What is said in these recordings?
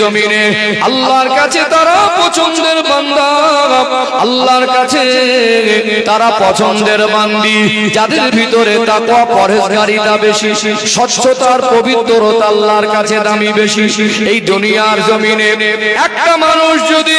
জমিনে আল্লাহর কাছে তারা পছন্দের বান্দা, আল্লাহর কাছে তারা পছন্দের বান্দি, যাদের ভিতরে তাকওয়া পরহেজগারিতা বেশি, স্বচ্ছতার পবিত্রতা আল্লাহর কাছে দামি বেশি। এই দুনিয়ার জমিনে একটা মানুষ যদি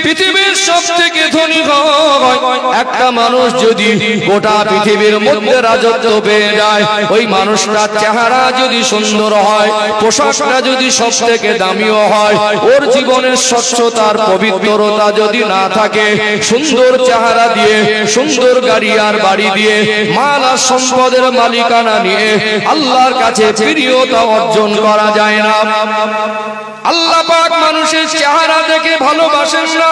পৃথিবীর সবথেকে ধনী হয়, একটা মানুষ যদি গোটা পৃথিবীর মধ্যে রাজত্ব পেয়ে যায়, ওই মানুষটার চেহারা যদি সুন্দর হয়, পোশাকটা যদি সবথেকে দামিও হয়, ওর জীবনের স্বচ্ছতার পবিত্রতা যদি না থাকে, সুন্দর চেহারা দিয়ে, সুন্দর গাড়ি আর বাড়ি দিয়ে, মাল আর সম্পদের মালিকানা নিয়ে আল্লাহর কাছে প্রিয়তা অর্জন করা যায় না। আল্লাহ পাক মানুষের চেহারা দেখে ভালোবাসেন না,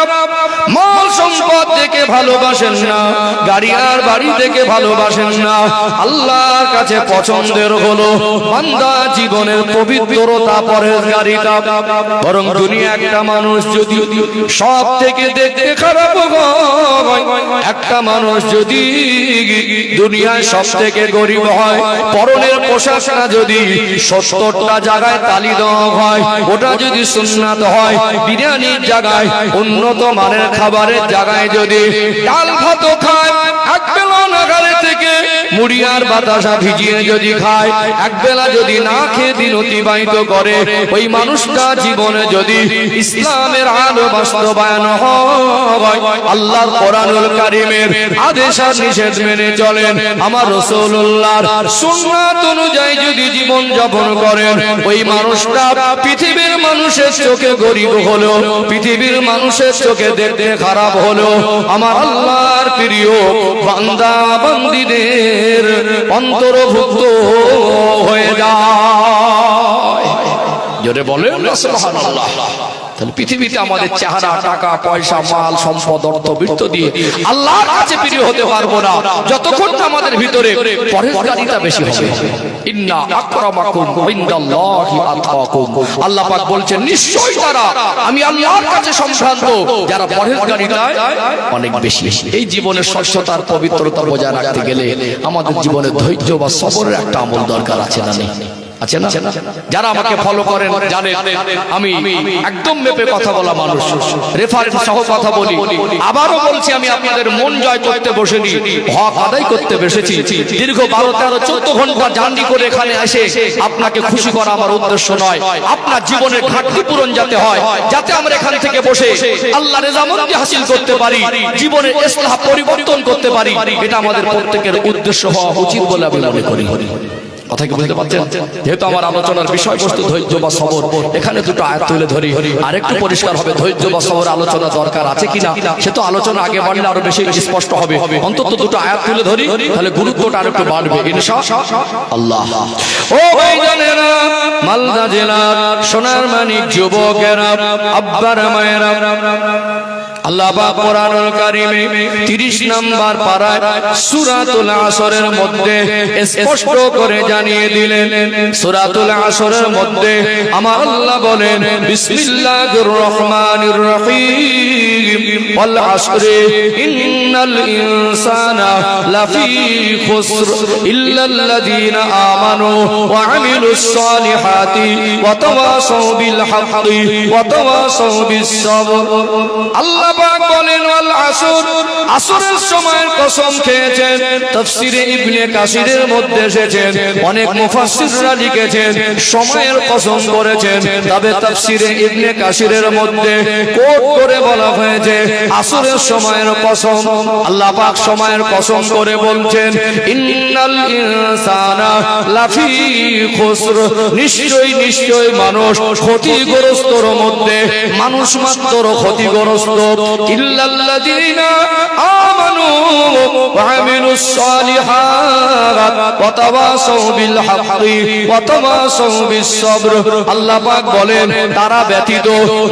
মাল সম্পদ দেখে ভালোবাসেন না, গাড়ি আর বাড়ি দেখে ভালোবাসেন না। আল্লাহর কাছে পছন্দের হলো বান্দা জীবনের পবিত্রতা পরহেজগারিতা। বরং দুনিয়া একটা মানুষ যদি সব থেকে দেখতে খারাপ হয়, একটা মানুষ যদি দুনিয়ায় সব থেকে গরিব হয়, পরনের পোশাকটা যদি 70টা জায়গায় তালি দেওয়া হয়, ওটা যদি সুন্নাত হয়, বিরিয়ানির জায়গায় উন্নত মানের খাবারের জায়গায় যদি ডাল ভাত খায়, এক বেলা নাগারে থেকে মুড়ি আর বাতাসা ভিজিয়ে যদি খায়, এক বেলা যদি না খেয়ে দিন অতিবাহিত করে, ওই মানুষটা জীবনে যদি ইসলামের আলো বাস্তবায়ন হয়, আল্লাহর কোরআনুল কারীমের আদেশ আর নিষেধ মেনে চলেন, আমার রাসূলুল্লাহর সুন্নাত অনুযায়ী যদি জীবন যাপন করেন, ওই মানুষটা পৃথিবীর মানুষের চোখে গরিব হলো, পৃথিবীর মানুষের চোখে দেখতে খারাপ হলো, আমার আল্লাহর প্রিয় বান্দা বান্দীদের অন্তর্ভুক্ত হয়ে যায়। জোরে বলেন সুবহানাল্লাহ। তাহলে পৃথিবীতে আমাদের চেহারা, টাকা পয়সা, মাল সম্পদ, অর্থবিত্ত দিয়ে আল্লাহর কাছে প্রিয় হতে পারবো না যতক্ষণ না আমাদের ভিতরে পরহেজগারিতা বেশি হবে। ইন্না আকরামাকুম ইনদাল্লাহি আতকাকুম। আল্লাহ পাক বলছেন নিশ্চয়ই তারা আমি আল্লাহর কাছে সম্ভ্রান্ত যারা পরহেজগারিতায় অনেক বেশি। এই জীবনের স্বচ্ছতার পবিত্রতা বজায় রাখতে গেলে আমাদের জীবনে ধৈর্য বা সবরের একটা আমল দরকার আছে না নেই? আছে না? যারা আমাকে ফলো করেন জানেন আমি একদম মেপে কথা বলা মানুষ, রেফারেন্স সহ কথা বলি। আবারও বলছি, আমি আপনাদের মন জয় করতে বসেনি, হক আদায় করতে বসেছি। দীর্ঘ 12, 13, 14 ঘন্টা জার্নি করে এখানে এসে আপনাকে খুশি করা আমার উদ্দেশ্য নয়। আপনার জীবনের ঘাটতি পূরণ যাতে হয়, যাতে আমরা এখান থেকে বসে আল্লাহর রেজামন্দি হাসিল করতে পারি, জীবনের ইসলাহ পরিবর্তন করতে পারি, এটা আমাদের প্রত্যেকের উদ্দেশ্য হওয়া উচিত বলে আমি মনে করি। কথা কি বুঝতে পারছেন? যেহেতু আমার আলোচনার বিষয়বস্তু ধৈর্য বা সবর, এখানে দুটো আয়াত তুলে ধরি, আরেকটু পরিষ্কার হবে ধৈর্য বা সবর আলোচনা দরকার আছে কিনা। সে তো আলোচনা আগে বাড়লে আরো বেশি স্পষ্ট হবে। অন্তত দুটো আয়াত তুলে ধরি, তাহলে গুরুত্বটা আরেকটু বাড়বে ইনশাআল্লাহ। ও ভাইজানেরা, মালদা জেলার সোনার মানিক যুবকেরা, আব্বার মায়েরা, আল্লাহ পাক কোরআনুল কারীমে 30 নম্বর পারায় সূরাতুল আসরের মধ্যে স্পষ্ট করে জানিয়ে দিলেন। সূরাতুল আসরের মধ্যে আমার আল্লাহ বলেন বিসমিল্লাহির রহমানির রহিম ওয়াল আসরি ইন্নাল ইনসানা লাফি খুসর ইল্লাল্লাযীনা আমানু ওয়া আমিলুস সালিহাতি ওয়া তাওয়াসাউ বিল হাক্কি ওয়া তাওয়াসাউ বিস সাবর। আল্লাহ পাক বলেন ওয়াল আসর, আসরের সময়ের কসম খেয়েছেন। তাফসীরে ইবনে কাসিরের মধ্যে এসেছেন, অনেক মুফাসসিররা লিখেছেন সময়ের কসম করেছেন, তবে তাফসীরে ইবনে কাসিরের মধ্যে কোট করে বলা হয়েছে আসরের সময়ের কসম। আল্লাহ পাক সময়ের কসম করে বলছেন ইন্নাল ইনসানা লাফি খুসর, নিশ্চয়ই নিশ্চয়ই মানুষ ক্ষতিগ্রস্তর মধ্যে, মানুষ মাত্র ক্ষতিগ্রস্ত। ইল্লাল্লাযীনা আমানু ওয়া আমিলুস সালিহাত ওয়া তাওয়াসাউ বিল হাক্কি ওয়া তাওয়াসাউ বিস সাবর। আল্লাহ পাক বলেন তারা ব্যতীত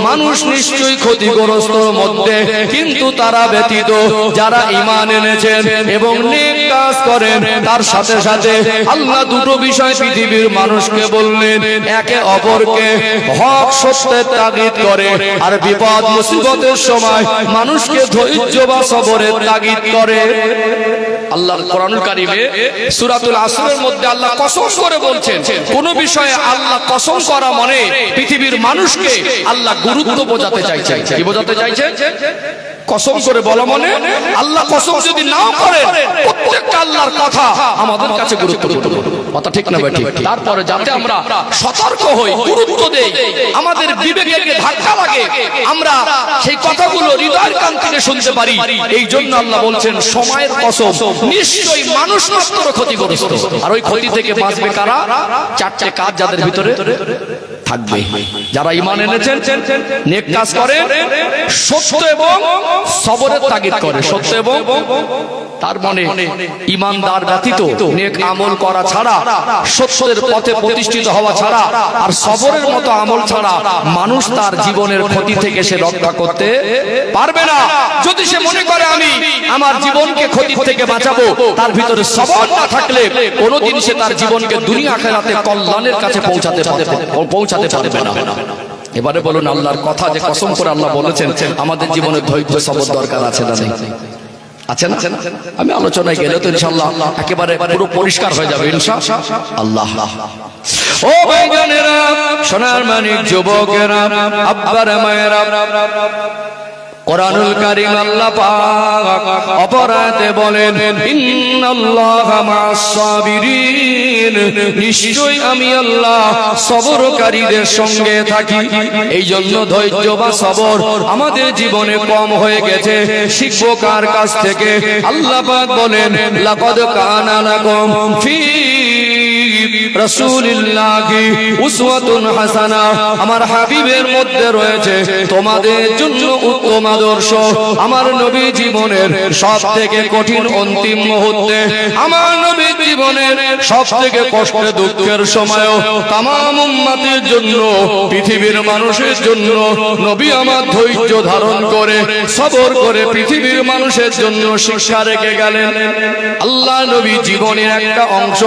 মানুষ নিশ্চয়ই ক্ষতিগ্রস্তর মধ্যে, কিন্তু তারা ব্যতীত যারা ঈমান এনেছেন এবং নেক কাজ করেন, তার সাথে সাথে আল্লাহ দুটো বিষয় পৃথিবীর মানুষকে বললেন, একে অপরকে হক সত্যের তাগিদ করে, আর বিপদ মুসিবতের সময় মানুষকে ধৈর্য বা সবরের তাগিদ করে। আল্লাহর কোরআনুল কারীমে সূরাতুল আসরের মধ্যে আল্লাহ কসম করে বলছেন, কোন বিষয়ে আল্লাহ কসম করা মানে পৃথিবীর মানুষকে আল্লাহ গুরুত্ব বোঝাতে চাইছেন। কি বোঝাতে চাইছেন? কসম করে বলা মানে আল্লাহ কসম যদি নাও করেন, প্রত্যেকটা আল্লাহর কথা আমাদের কাছে গুরুত্বপূর্ণ। কথা ঠিক না ভাই? ঠিক। তারপরে যাতে আমরা সতর্ক হই, গুরুত্ব দেই, আমাদের বিবেকে ধাক্কা লাগে, আমরা সেই কথাগুলো হৃদয়ের কান থেকে শুনতে পারি, এই জন্য আল্লাহ বলছেন সময়ের কসম, নিশ্চয়ই মানুষ মাত্র ক্ষতিগ্রস্ত। আর ওই ক্ষতি থেকে বাঁচবে কারা? চারটে কাজ যাদের ভিতরে থাকবে। যারা ঈমান এনেছেন, নেক কাজ করে, সত্য এবং সবরের তাগিদ করে। সত্য এবং তার মানে ঈমানদার ব্যতীত নেক আমল করা ছাড়া, সত্যের পথে প্রতিষ্ঠিত হওয়া ছাড়া আর সবরের মতো আমল ছাড়া মানুষ তার জীবনের ক্ষতি থেকে সে রক্ষা করতে পারবে না। যদি সে মনে করে আমি আমার জীবনকে ক্ষতি থেকে বাঁচাবো, তার ভিতরে সবর না থাকলে কোনোদিন সে তার জীবনকে দুনিয়া আখিরাতে কল্যাণের কাছে পৌঁছাতে পারবে না। এবারে বলুন, আল্লাহর কথা যে কসম করে আল্লাহ বলেছেন, আমাদের জীবনে ধৈর্য সবর দরকার আছে না নেই? আছে না? আমি আলোচনায় গেলে তো ইনশাআল্লাহ একেবারে পুরো পরিষ্কার হয়ে যাবে ইনশাআল্লাহ। ও ভাইজানেরা, সোনার মানিক যুবকেরা, আব্বারা মায়েরা, কোরআনুল কারীম আল্লাহ পাক অপরাধে বলেন, ইন্নাল্লাহা মা'আস সাবিরিন, নিশ্চয়ই আমি আল্লাহ সবরকারীদের সঙ্গে থাকি। এই জন্য ধৈর্য বা সবর আমাদের জীবনে কম হয়ে গেছে। শিখবো কার কাছ থেকে? আল্লাহ পাক বলেন, লাকাদ কানা লাকুম ফি রাসূলিল্লাহি উসওয়াতুন হাসানা, আমার হাবিবের মধ্যে রয়েছে তোমাদের জন্য উত্তম আদর্শ। আমার নবী জীবনের সবথেকে কঠিন অন্তিম মুহূর্তে, আমার নবী জীবনের সবথেকে কষ্টের দুঃখের সময়ও তামাম উম্মতের জন্য, পৃথিবীর মানুষের জন্য নবী আমার ধৈর্য ধারণ করে সবর করে পৃথিবীর মানুষের জন্য শিক্ষা রেখে গেলেন। আল্লাহ নবী জীবনের একটা অংশ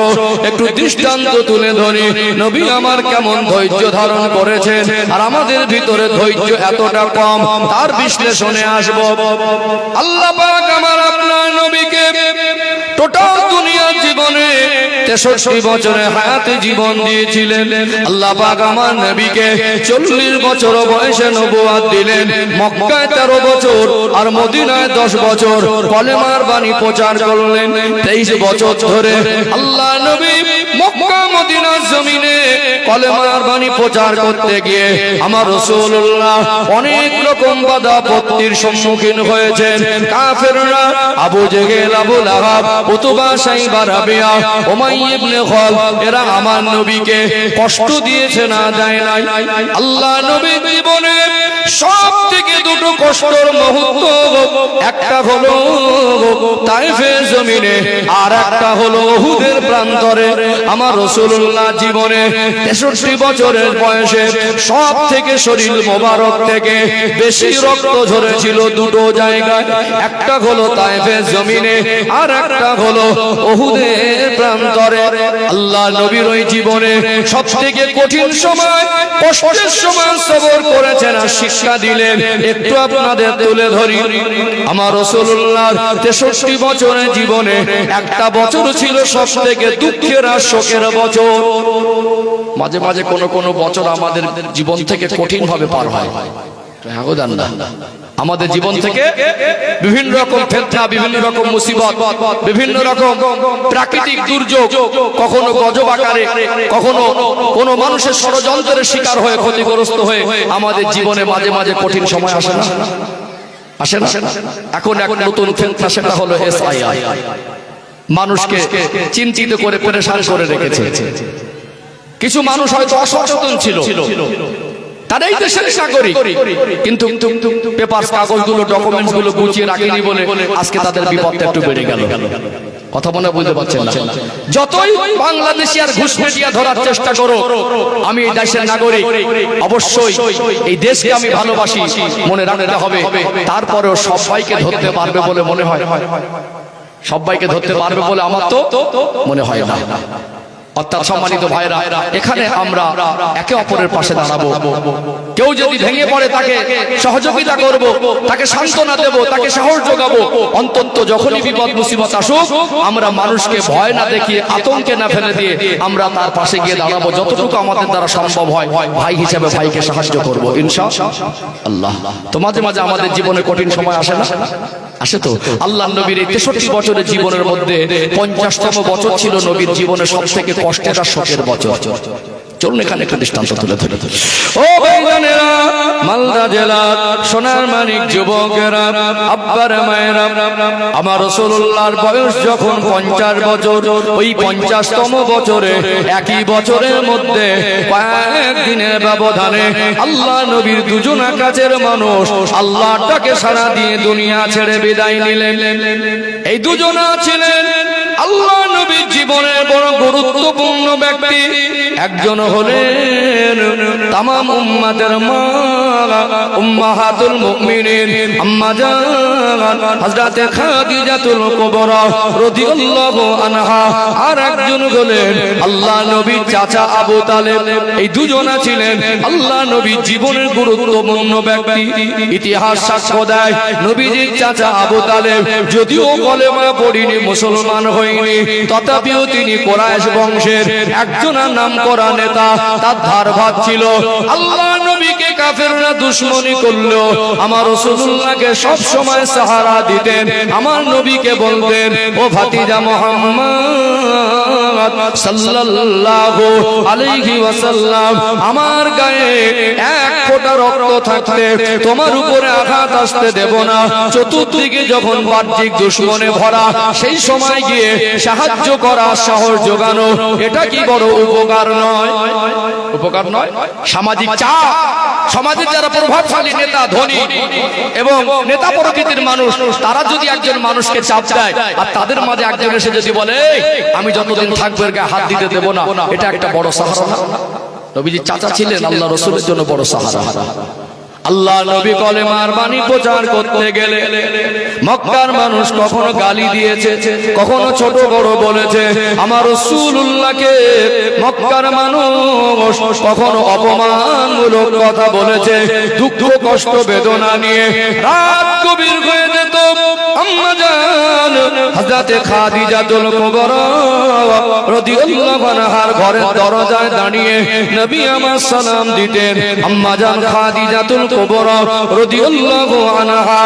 একটু দৃষ্টান্ত তুলে ধরি, নবী আমার কেমন ধৈর্য ধারণ করেছেন আর আমাদের ভিতরে ধৈর্য এতটা কম, তার বিশ্লেষণে আসব। আল্লাহ পাক আমার আপনার নবীকে টোটাল দুনিয়ার জীবনে 63 বছরে হায়াতে জীবন দিয়েছিলেন। আল্লাহ পাক আমার নবীকে 40 বছর বয়সে নবুয়ত দিলেন। মক্কায় 13 বছর আর মদিনায় 10 বছর কলেমার বাণী প্রচার করলেন। 23 বছর ধরে আল্লাহ নবী মক্কা মদিনার জমিনে কলেমার বাণী প্রচার করতে গিয়ে আমার রাসূলুল্লাহ অনেক রকম বাধা বিপত্তির সম্মুখীন হয়েছেন। কাফেররা আবু জেহেল, আবু লাহাব, উতবা, শাইবা, রাবিয়া, উমাইয়া ইবনে খালদ, এরা আমার নবীকে কষ্ট দিয়েছে না দেয় নাই? আল্লাহ নবীর জীবনে সবথেকে দুটো কষ্টের মুহূর্ত, একটা হলো তায়েফের জমিনে আর একটা হলো উহুদের প্রান্তরে। আমার রাসূলুল্লাহ জীবনে 63 বছরের বয়সে সবথেকে শরীর মোবারক থেকে বেশি রক্ত ঝরেছিল দুটো জায়গায়, একটা হলো তায়েফের জমিনে আর একটা হলো উহুদের প্রান্তরে। আল্লাহ নবীর ওই জীবনে সবথেকে কঠিন সময়, কষ্টের সময় সবর করেছেন আর শিক্ষা দিলেন। একটু আপনাদের তুলে ধরি। আমার রাসূলুল্লাহর 63 বছরের জীবনে একটা বছর ছিল সবথেকে দুঃখের আর শোকের বছর। মাঝে মাঝে কোনো বছর আমাদের জীবন থেকে কঠিন ভাবে পার হয়। আমাদের জীবন থেকে বিভিন্ন রকম ফিতনা, বিভিন্ন রকম মুসিবত, বিভিন্ন রকম প্রাকৃতিক দুর্যোগ, কখনো গজব আকারে, কখনো কোনো মানুষের ষড়যন্ত্রের শিকার হয়ে ক্ষতিগ্রস্ত হয়ে আমাদের জীবনে মাঝে মাঝে কঠিন সময় আসে না? আসে না? এখন এক নতুন ফিতনা, সেটা হলো SIR। মানুষকে চিন্তিত করে পেরেশান করে রেখেছে। কিছু মানুষ হয়তো অসচেতন ছিল, তারাই দেশের নাগরিক, কিন্তু পেপার কাগজগুলো, ডকুমেন্টস গুলো গুছিয়ে রাখেনি বলে আজকে তাদের বিপদটা একটু বেড়ে গেল। কথা মনে বুঝতে পারছেন না? যতই বাংলাদেশি আর ঘুষ মিডিয়া ধরার চেষ্টা করো, আমি এই দেশের নাগরিক, অবশ্যই এই দেশকে আমি ভালোবাসি, মনে রাখতে হবে। তারপরেও সবাইকে ধরতে পারবে বলে মনে হয়? সবাইকে ধরতে পারবে বলে আমার তো মনে হয় না। অর্থাৎ সম্মানিত ভাইরা, এখানে আমরা একে অপরের পাশে দাঁড়াবো। কেউ যদি ভেঙে পড়ে তাকে সহযোগিতা করব, তাকে সান্ত্বনা দেব, তাকে সাহস যোগাবো। অন্তত যখনই বিপদ মুসিবত আসুক আমরা মানুষকে ভয় না দেখিয়ে, আতঙ্কে না ফেলে দিয়ে আমরা তার পাশে গিয়ে দাঁড়াবো। যতটুকু আমাদের দ্বারা সম্ভব হয় ভাই হিসেবে ভাইকে সাহায্য করব ইনশাআল্লাহ। তোমাদের মাঝে আমাদের জীবনে কঠিন সময় আসে না? আসে তো। আল্লাহ নবীর 63 বছরের জীবনের মধ্যে 50তম বছর ছিল নবীর জীবনের সবথেকে কষ্টের আর শোকের বছর। চলুন এখানে একটা দৃষ্টান্ত তুলে ধরে। ও ভাইজানেরা, মালদা জেলার সোনার মানিক যুবকেরা, আব্বার মায়েরা, আমার রাসূলুল্লাহর বয়স যখন 50 বছর, ওই 50তম বছরে একই বছরের মধ্যে কয়েক দিনের ব্যবধানে আল্লাহ নবীর দুজন কাছের মানুষ আল্লাহটাকে সাড়া দিয়ে দুনিয়া ছেড়ে বিদায় নিলেন। এই দুজনা ছিলেন আল্লাহ নবীর জীবনের বড় গুরুত্বপূর্ণ ব্যক্তি। একজন হলেন তামাম উম্মাতের মা, উম্মাহাতুল মুমিনিন আম্মা জান হযরতে খাদিজাতুল কুবরা রাদিয়াল্লাহু আনহা। আর একজন হলেন আল্লাহ নবীর চাচা আবু তালেব। এই দুজনা ছিলেন আল্লাহ নবীর জীবনের গুরুত্বপূর্ণ ব্যক্তি। ইতিহাস সাক্ষ্য দেয় নবীজির চাচা আবু তালেব যদিও কলেমা পড়েনি, মুসলমান হয়নি, তথাপিও তিনি কুরাইশ বংশের একজন নাম করা নেতা। তার ধার ভাত ছিল। আল্লাহ নবীকে কাফেররা দুশমনি করলো, আমার রাসূলুল্লাহকে সব সময় সাহারা দিতেন। আমার নবীকে বলতেন, ও ভাতিজা মুহাম্মদ সাল্লাল্লাহু আলাইহি ওয়াসাল্লাম, আমার গায়ে এক ফোঁটা রক্ত থাকতে তোমার উপরে আঘাত আসতে দেব না। চতুর্দিকে যখন বাহ্যিক দুশমনে ভরা, সেই সময় গিয়ে সাহায্য করা, সাহস যোগানো, এটা কি বড় উপকার নয়? উপকার নয়? সামাজিক চাপ, সমাজের যারা প্রভাবশালী নেতা, ধনী এবং নেতা প্রকৃতির মানুষ, তারা যদি একজন মানুষকে চাপ দেয় আর তাদের মাঝে একজন এসে যদি বলে আমি যতদিন থাকবো এর গায়ে হাত দিতে দেব না, এটা একটা বড় সাহারা না? নবীজি চাচা ছিলেন আল্লাহ রাসূলের জন্য বড় সাহারা। আল্লাহ নবী কলেমার বাণী প্রচার করতে গেলে মক্কার মানুষ কখনো গালি দিয়েছে, কখনো ছোট বড় বলেছে। আমার রাসূলুল্লাহকে মক্কার মানুষ কখনো অপমানমূলক কথা বলেছে। দুঃখ কষ্ট বেদনা নিয়ে রাত গভীর হয়ে যেত। আম্মা জান হযরতে খাদিজাতুল কুবরা রাদিয়াল্লাহু আনহার ঘরের দরজায় দাঁড়িয়ে নবী আমার সালাম দিতেন। আম্মা জান খাদিজাতুল কুবরা রাদিয়াল্লাহু আনহা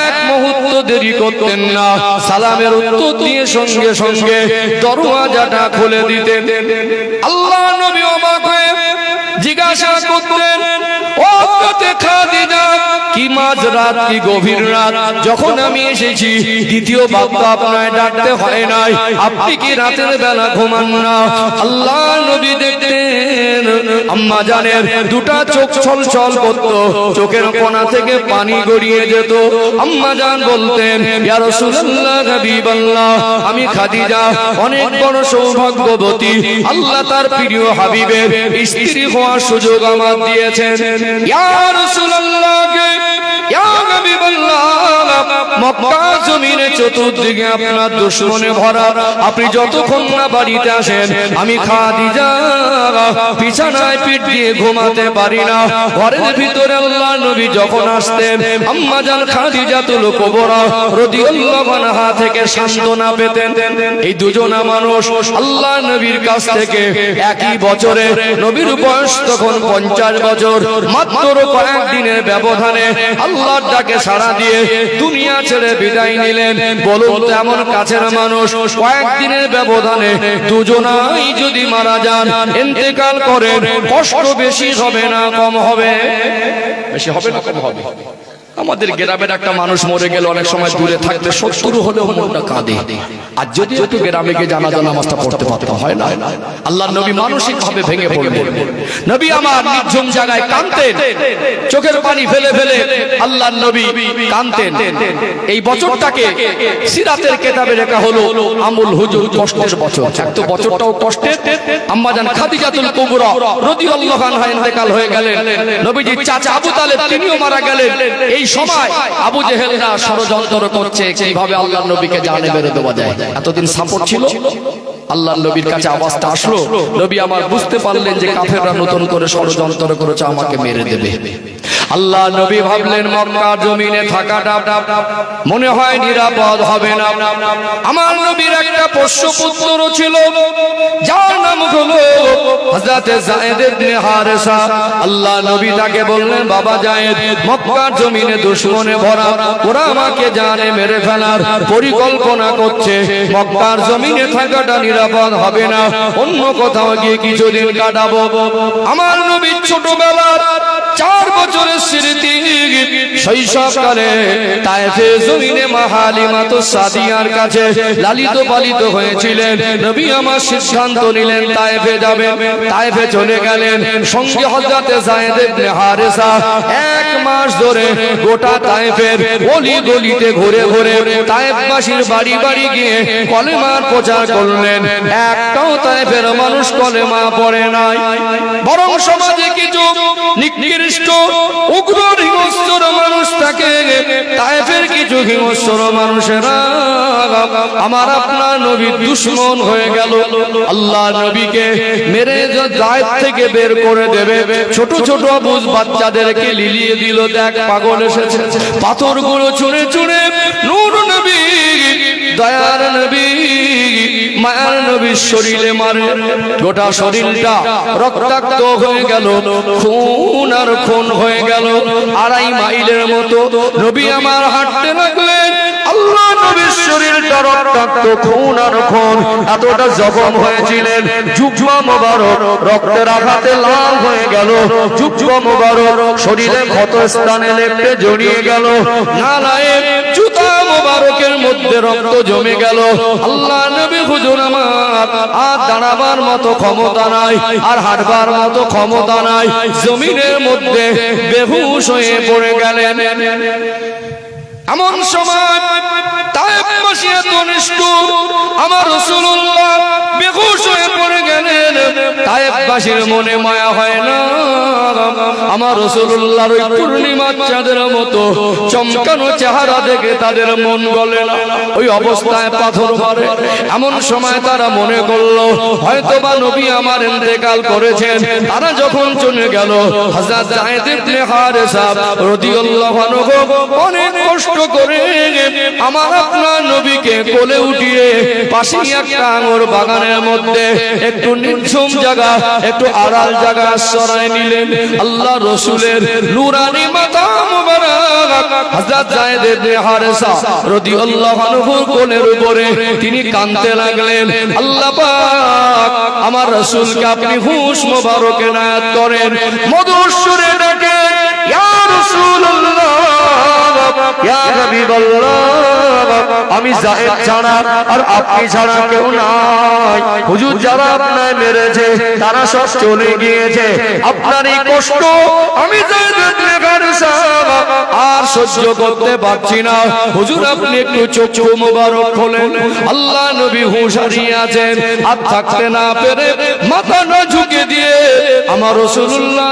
এক মুহূর্ত দেরি করতেন না, সালামের উত্তর দিয়ে সঙ্গে সঙ্গে দরওয়াজাটা খুলে দিতেন। আল্লাহ নবী অবাক হয়ে জিজ্ঞাসা করতেন, ও খাদিজা, কি মাঝরাত, কি গভীর রাত, যখন আমি এসেছি দ্বিতীয় বার্তা আপনার ডাকতে হয় নাই, আপনি কি রাতের বেলা ঘুমান না? আল্লাহ নবী দেখতেন আম্মা জানের দুটা চোখ ছলছল করত, চোখের কোণা থেকে পানি গড়িয়ে যেত। আম্মা জান বলতেন, ইয়া রাসূলুল্লাহ, হাবিবাল্লাহ, আমি খাদিজা অনেক বড় সৌভাগ্যবতী, আল্লাহ তার প্রিয় হাবিবের স্ত্রী হওয়ার সুযোগ আমার দিয়েছেন। ইয়া রাসূলুল্লাহ, ইয়া হাবিবাল্লাহ, মক্কা জমিনে চতুর্দিকে আপনার দুশমনে ভরা, আপনি যতক্ষণ না বাড়িতে আসেন আমি খাদিজা বিছানায় পিঠ দিয়ে ঘুমাতে পারি না। ঘরের ভিতরে আল্লাহ নবী যখন আসতেন আম্মা জান খাদিজাতুল কুবরা রাদিয়াল্লাহু আনহা থেকে সান্ত্বনা পেতেন। এই দুজনা মানুষ আল্লাহ নবীর কাছ থেকে একই বছরে, নবীর বয়স তখন 50 বছর, মাত্র কয়েকদিনের ব্যবধানে আল্লাহর ডাকে সাড়া দিয়ে দুনিয়া ছেড়ে বিদায় নিলেন। বলুন তো এমন কাছের মানুষ কয়েকদিনের ব্যবধানে দুজনাই যদি মারা যান, ইন্তেকাল করেন, কষ্ট বেশি হবে না কম হবে? বেশি হবে না কম হবে? আমাদের গ্রামের একটা মানুষ মরে গেল, অনেক সময় দূরে থাকলে 70 হলেও মনটা কাঁদে। আর যদি একটু গ্রামে গিয়ে জানাজা নামাজটা পড়তে পারতাম, হয় না? আল্লাহ নবী মানসিক ভাবে ভেঙে পড়লেন। নবী আমার নির্জন জায়গায় কাঁদতেন, চোখের পানি ফেলে ফেলে আল্লাহ নবী কাঁদতেন। এই বছরটাকে সিরাতের কিতাবে লেখা হলো আমুল হুজুর, কষ্টের বছর। তো বছরটাও কষ্টের। আম্মা জান খাদিজাতুল কুবরা রাদিয়াল্লাহু আনহা ইন্তেকাল হয়ে গেলেন। নবীজির চাচা আবু তালেব তিনিও মারা গেলেন। এই সময় আবু জেহেলরা ষড়যন্ত্র করছে কিভাবে আল্লাহর নবীকে জানে মেরে দেওয়া যায়। এতদিন সাপোর্ট ছিল, আল্লাহর নবীর কাছে আওয়াজটা আসলো, নবী আমার বুঝতে পারলেন যে কাফেররা নতুন করে ষড়যন্ত্র করেছে, আমাকে মেরে দেবে। আল্লাহ নবী ভাবলেন মক্কার জমিনে থাকাটা মনে হয় নিরাপদ হবে না। আমার নবীর একটা পোষ্যপুত্র ছিল, যার নাম হলো হযরত যায়েদ ইবনে হারেসা। আল্লাহ নবী তাকে বললেন, বাবা যায়েদ, মক্কার জমিনে দুশমনে ভরা, ওরা আমাকে জানে মেরে ফেলার পরিকল্পনা করছে, মক্কার জমিনে থাকাটা নিরাপদ হবে না, অন্য কোথাও গিয়ে কিছুদিন কাটাবো। আমার নবীর ছোটবেলার 4 বছরের স্মৃতি, শৈশবকালে তায়েফে জমিনে মা হালিমা সাদিয়ার কাছে লালিত পালিত হয়েছিলেন। নবী আমার সিদ্ধান্ত নিলেন তায়েফে যাবেন। তায়েফে চলে গেলেন, সঙ্গে হযরত যায়েদ ইবনে হারেসা 1 মাস ধরে গোটা তায়েফের অলি গলিতে ঘুরে ঘুরে তায়েফবাসীর বাড়ি বাড়ি গিয়ে কলেমার প্রচার করলেন। একটাও তায়েফের মানুষ কলেমা পড়ে নাই, বরং সমাজে কিছু নিকৃষ্ট উগ্র হিংস্র মানুষ থাকে। তায়েফের কিছু হিংস্র মানুষেরা আমার আপনার নবীর দুশমন হয়ে গেল। আল্লাহ নবীকে মেরে যায়েদ থেকে বের করে দেবে, ছোট ছোট বুঝ বাচ্চাদেরকে লিলিয়ে দিল। দেখ পাগল এসেছে, পাথরগুলো ছুঁড়ে ছুঁড়ে নূর নবী, দয়ার নবী, মায়ার নবীর শরীরে মারে। গোটা শরীরটা রক্তাক্ত হয়ে গেল, খুন আর খুন হয়ে গেল। 2.5 মাইলের মতো নবী আমার হাঁটতে লাগলেন। আল্লাহ নবীর শরীরটা রক্তাক্ত, খুন আর খুন, এতটা জখম হয়েছিলেন। জুব্বা মোবারক রক্তের আঘাতে লাল হয়ে গেল, জুব্বা মোবারক শরীরে ক্ষত স্থানে লেপ্টে জড়িয়ে গেল। নালায়ে জুতা মোবারকের মধ্যে রক্ত জমে গেল। আল্লাহ নবী হুজুর আমার আর দাঁড়াবার মতো ক্ষমতা নাই, আর হাঁটবার মতো ক্ষমতা নাই, জমিনের মধ্যে বেহুশ হয়ে পড়ে গেলেন। এমন সময় তায়েফবাসী এত নিষ্ঠুর, আমার রাসূলুল্লাহ বেহুশ হয়ে পড়ে গেলেন। তায়েফবাসীর মনে মায়া হয় না, আমার রাসূলুল্লাহর ওই পূর্ণিমার চাঁদের মতো চমকানো চেহারা দেখে তাদের মন গলে না, ওই অবস্থায় পাথর মারে। এমন সময় তারা মনে করলো হয়তোবা নবী আমার ইন্তেকাল করেছেন। তারা যখন চলে গেল, হযরত যায়েদ ইবনে হারেসা রাদিয়াল্লাহু আনহু অনেক কষ্ট করে আমার আপনার নবীকে কোলে উঠিয়ে পাশে একটা আঙুর বাগানের মধ্যে একটু নির্ঝুম জায়গা, একটু আড়াল জায়গা আশ্রয় নিলেন। আল্লাহ রাসূলের নূরানি মাথা মুবারক হযরত যায়েদ ইবনে হারেসা রাদিয়াল্লাহু আনহুর কোলের উপরে তিনি কাঁদতে লাগলেন। আল্লাহ পাক আমার রাসূলকে আপনি হুশ মুবারক এনায়েত করেন, মধুর সুরে ডাকেন, ইয়া রাসূলুল্লাহ, ইয়া হাবিবাল্লাহ, আমি যায়েদ ছাড়া আর আপনি ছাড়া কেউ নাই। হুজুর যারা আপনার মেরেছে তারা সব চলে গিয়েছে, আপনার এই কষ্ট আমি যায়েদ ইবনে হারেসা আর সহ্য করতে পারছি না। হুজুর আপনি একটু চোখ মোবারক খোলেন। আল্লাহ নবী হুঁশ হারিয়ে আছেন, আর থাকতে না পেরে মাথা না ঝুঁকে দিয়ে আমার রাসূলুল্লাহ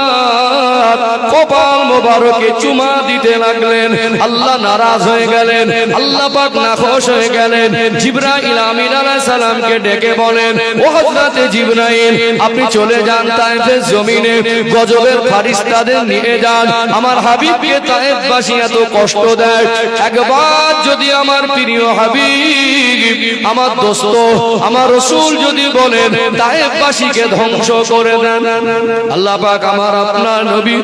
কপাল মোবারকে চুমা দিতে লাগলেন। আল্লাহ নারাজ হয়ে গেলেন, আল্লাহ পাক নাখোশ হয়ে গেলেন। জিবরাইল আমিন আলাইহিস সালামকে ডেকে বলেন, ও হযরত জিবরাইল, আপনি চলে যান তায়েফের জমিনে, গজবের ফারিস্তাদের নিয়ে যান। আমার হাবিবকে তায়েফবাসী এত কষ্ট দেয়, একবার যদি আমার প্রিয় হাবিব, আমার দোস্ত, আমার রাসূল যদি বলেন তায়েফবাসীকে ধ্বংস করে দেন। আল্লাহ পাক আমার আপনার নবী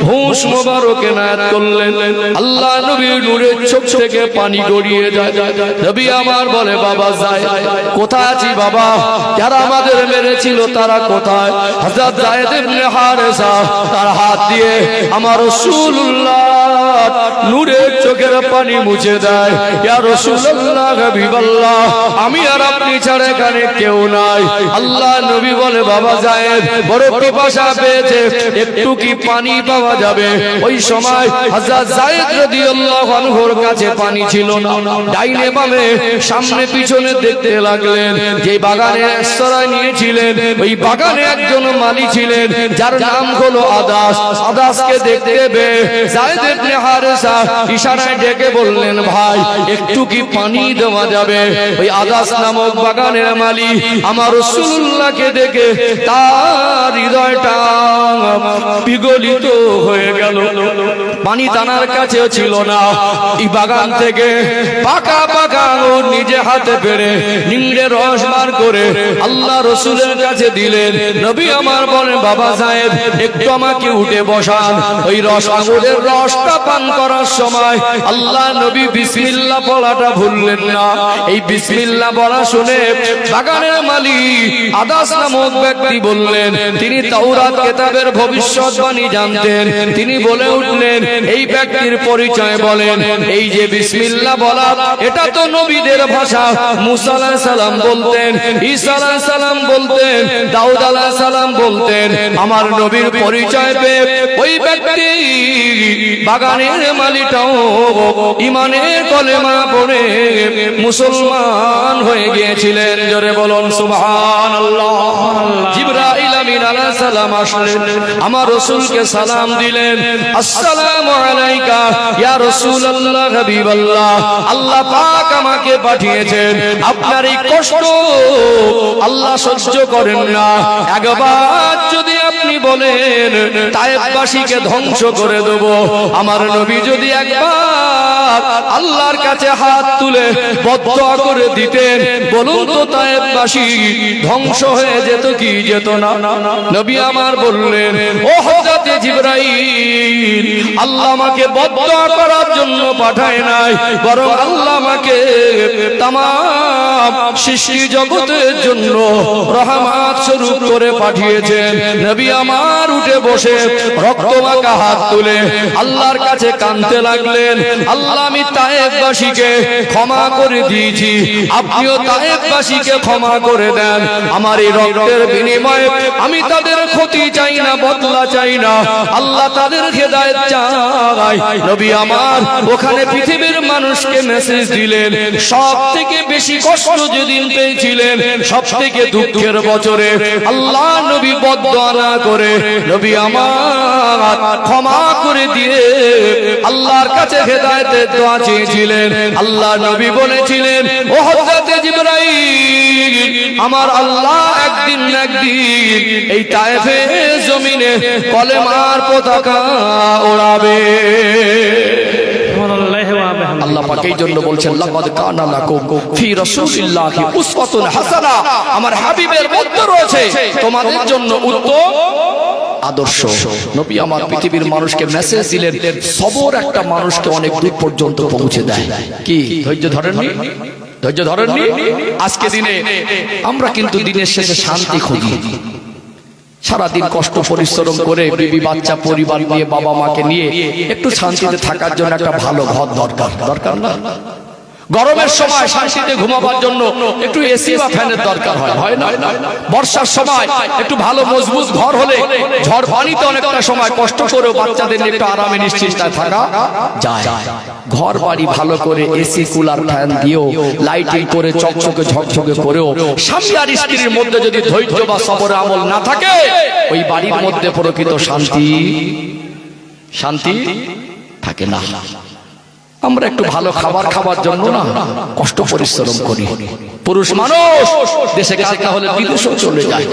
হুঁশ মোবারক এনায়েত করলেন। আল্লাহ নবী নূরের চোখ থেকে পানি গড়িয়ে যায়। নবী আমার বলে, বাবা যায় কোথায় আছি বাবা, যারা আমাদের মেরেছিল তারা কোথায়? হযরত যায়েদ ইবনে হারেসা তার হাত দিয়ে আমার রাসূলুল্লাহ নূরের চোখের পানি মুছে দেয়। ইয়া রাসূলুল্লাহ, হাবিবাল্লাহ, আমি আর আপনি ছাড়া এখানে কেউ নাই। আল্লাহ নবী বলে, বাবা যায়েদ বড় পিপাসা পেয়েছে, একটু কি পানি পাওয়া যাবে? ওই সময় হযরত যায়েদ রাদিয়াল্লাহু আনহুর কাছে পানি ছিল না। ডাইনে বামে সামনে পিছনে দেখতে লাগলেন। যে বাগানে আশ্রয় নিয়েছিলেন ওই বাগানে একজন মালি ছিলেন, যার নাম হলো আদাস। আদাসকে দেখতে পেয়ে যায়েদ ইবনে হারেসা ইশারায় ডেকে বললেন, ভাই একটু কি পানি দেওয়া যাবে? ওই আদাস নামক বাগানের মালিক আমার রাসূলুল্লাহকে দেখে তার হৃদয়টা বিগলিত হয়ে গেল। পানি টানার কাছেও ছিল না। এই বাগান থেকে পাকা পাকা আঙুর নিজে হাতে পেরে নিংড়ে রস বার করে আল্লাহ রসুলের কাছে দিলেন। নবী আমার বলেন, বাবা সাহেব একটু আমাকে উঠে বসান। ওই রস আঙুরের রসটা পান করার সময় আল্লাহ নবী বিসমিল্লাহ বলাটা ভুললেন না। এই বিসমিল্লাহ বলা শুনে বাগানের মালিক আদাস নামক ব্যক্তি বললেন, তিনি তাওরাত কিতাবের ভবিষ্যৎবাণী জানতেন। তিনি বলে উঠলেন, এই ব্যক্তির পরিচয় বলেন। এই যে বিসমিল্লাহ বলা, এটা তো নবীদের ভাষা। মুসা আলাইহিস সালাম বলতেন, ঈসা আলাইহিস সালাম বলতেন, দাউদ আলাইহিস সালাম বলতেন। আমার নবীর পরিচয় পেয়ে ওই ব্যক্তি বাগানের মালিকটাও ঈমানের কলেমা পড়ে মুসলমান হয়ে গিয়েছিলেন। জোরে বলুন সুবহানাল্লাহ। জিবরাইল আমিন আলাইহিস সালাম আসলেন, আমার রাসূলকে সালাম দিলেন, আসসালামু আলাইকা ইয়া রাসূলুল্লাহ হাবিবাল্লাহ। আল্লাহ পাক আমাকে পাঠিয়েছেন। আপনার এই কষ্ট আল্লাহ সহ্য করেন না। একবার যদি আপনি বলেন তায়েফবাসীকে ধ্বংস করে দেব, আমার নবী যদি একবার আল্লাহর কাছে হাত তুলে বদদুয়া করে দিতেন, বলুন তো তায়েফবাসী ধ্বংস হয়ে যেত কি যেত না? নবী আমার বললেন, ও হযরত জিবরাইল, আল্লাহ আমাকে বদদুয়া করার জন্য পাঠায় নাই, বরং আল্লাহ আমাকে তামাম সৃষ্টি জগতের জন্য রহমত স্বরূপ করে পাঠিয়েছেন। নবী আমার উঠে বসে রক্তমাখা হাত তুলে আল্লাহর কাছে কাঁদতে লাগলেন, আল্লাহ আমি তায়েফবাসীকে ক্ষমা করে দিয়েছি, আপনিও তায়েফবাসীকে ক্ষমা করে দেন। আমার এই রক্তের বিনিময়ে আমি তাদের ক্ষতি চাই না, বদলা চাই না, আল্লাহ তাদের হেদায়েত চাই। নবী আমার ওখানে পৃথিবীর মানুষকে মেসেজ দিলেন, সব থেকে বেশি কষ্ট যেদিন পেয়েছিলেন, সব থেকে দুঃখের বছরে আল্লাহ নবী বদদুয়া না করে নবী আমার ক্ষমা করে দিয়ে আল্লাহর কাছে হেদায়েতের দোয়া চেয়েছিলেন। আল্লাহ নবী বলেছিলেন, ও হযরত জিবরাইল, আমার আল্লাহ একদিন না একদিন এই তায়েফের জমিনে কলেমার পতাকা ওড়াবে। আল্লাহ পাক এই জন্য বলছেন, লাকাদ কানা লাকুম ফি রাসূলিল্লাহি উসওয়াতুন হাসানাহ, আমার হাবিবের মধ্যে রয়েছে তোমাদের জন্য উত্তম আদর্শ। নবী আমার পৃথিবীর মানুষকে মেসেজ দিলেন, সবর একটা মানুষকে অনেক দূর পর্যন্ত পৌঁছে দেয়। কি ধৈর্য ধরেননি? ধৈর্য ধরেননি? আজকে দিনে আমরা কিন্তু দিনের শেষে শান্তি খুঁজি। সারাদিন কষ্ট পরিশ্রম করে বিবি বাচ্চা পরিবার নিয়ে বাবা মাকে নিয়ে একটু শান্তিতে থাকার জন্য একটা ভালো ঘর দরকার, দরকার না? গরমের সময় শান্তিতে ঘুমাবার জন্য একটু এসি বা ফ্যানের দরকার হয়, হয় না? বর্ষার সময় একটু ভালো মজবুত ঘর হলে ঝড় পানিতে অনেকটা সময় কষ্ট করেও বাচ্চাদের নিয়ে একটু আরামে নিশ্চিন্তায় থাকা যায়। ঘর বাড়ি ভালো করে এসি কুলার ফ্যান দিয়েও লাইটিং করে চকচকে ঝকঝকে করেও স্বামী আর স্ত্রীর মধ্যে যদি ধৈর্য বা সবরের আমল না থাকে, ওই বাড়ির মধ্যে প্রকৃত শান্তি থাকে না। আমরা একটু ভালো খাবার খাবার জন্য না কষ্ট পরিশ্রম করি। পুরুষ মানুষ দেশে কাজ না হলে বিদেশেও চলে যায়,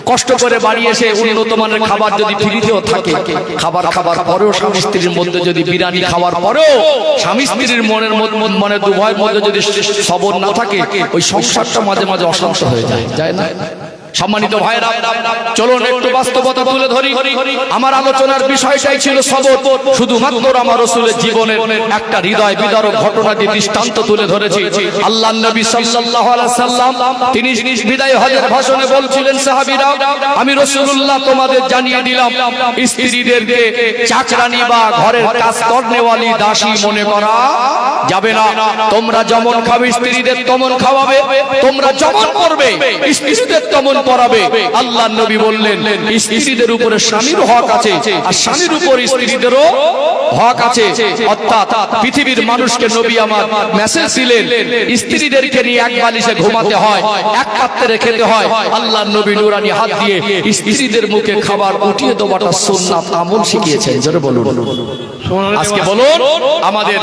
কষ্ট করে বাড়ি এসে উন্নত মানের খাবার যদি ফ্রিতেও থাকে, খাবার খাবার পরেও স্বামী স্ত্রীর মধ্যে যদি বিরিয়ানি খাওয়ার পরেও স্বামী স্ত্রীর মনের মনে দুভয়ের মধ্যে যদি সবর না থাকে, ওই সংসারটা মাঝে মাঝে অশান্ত হয়ে যায়, যায় না? সম্মানিত ভাইরা, চলুন একটু বাস্তবতা তুলে ধরি। আমার আলোচনার বিষয়টাই ছিল সবর। শুধুমাত্র আমার রাসূলের জীবনের একটা হৃদয় বিদারক ঘটনাটি দৃষ্টান্ত তুলে ধরেছি। আল্লাহর নবী সাল্লাল্লাহু আলাইহি সাল্লাম তিনি বিদায় হজের ভাষণে বলছিলেন, সাহাবীরা, আমি রাসূলুল্লাহ তোমাদের জানিয়ে দিলাম, স্ত্রীদেরকে চাকরানী বা ঘরের কাজ করনেওয়ালি দাসী মনে করা যাবে না। তোমরা যেমন খাবে স্ত্রীদের তেমন খাওয়াবে, তোমরা যেমন করবে স্ত্রীদের তেমন পরাবে। আল্লাহর নবী বললেন, স্ত্রীদের উপরে স্বামীর হক আছে, আর স্বামীর উপর স্ত্রীদেরও হক আছে। অর্থাৎ পৃথিবীর মানুষকে নবী আমার মেসেজ দিলেন, স্ত্রীদেরকে নিয়ে এক বালিশে ঘুমাতে হয়, এক পাত্রে খেতে হয়। আল্লাহর নবী নুরানি হাত দিয়ে স্ত্রীদের মুখে খাবার উঠিয়ে দেওয়াটা সুন্নাত আমল শিখিয়েছেন। জোরে বলুন। আজকে বলুন আমাদের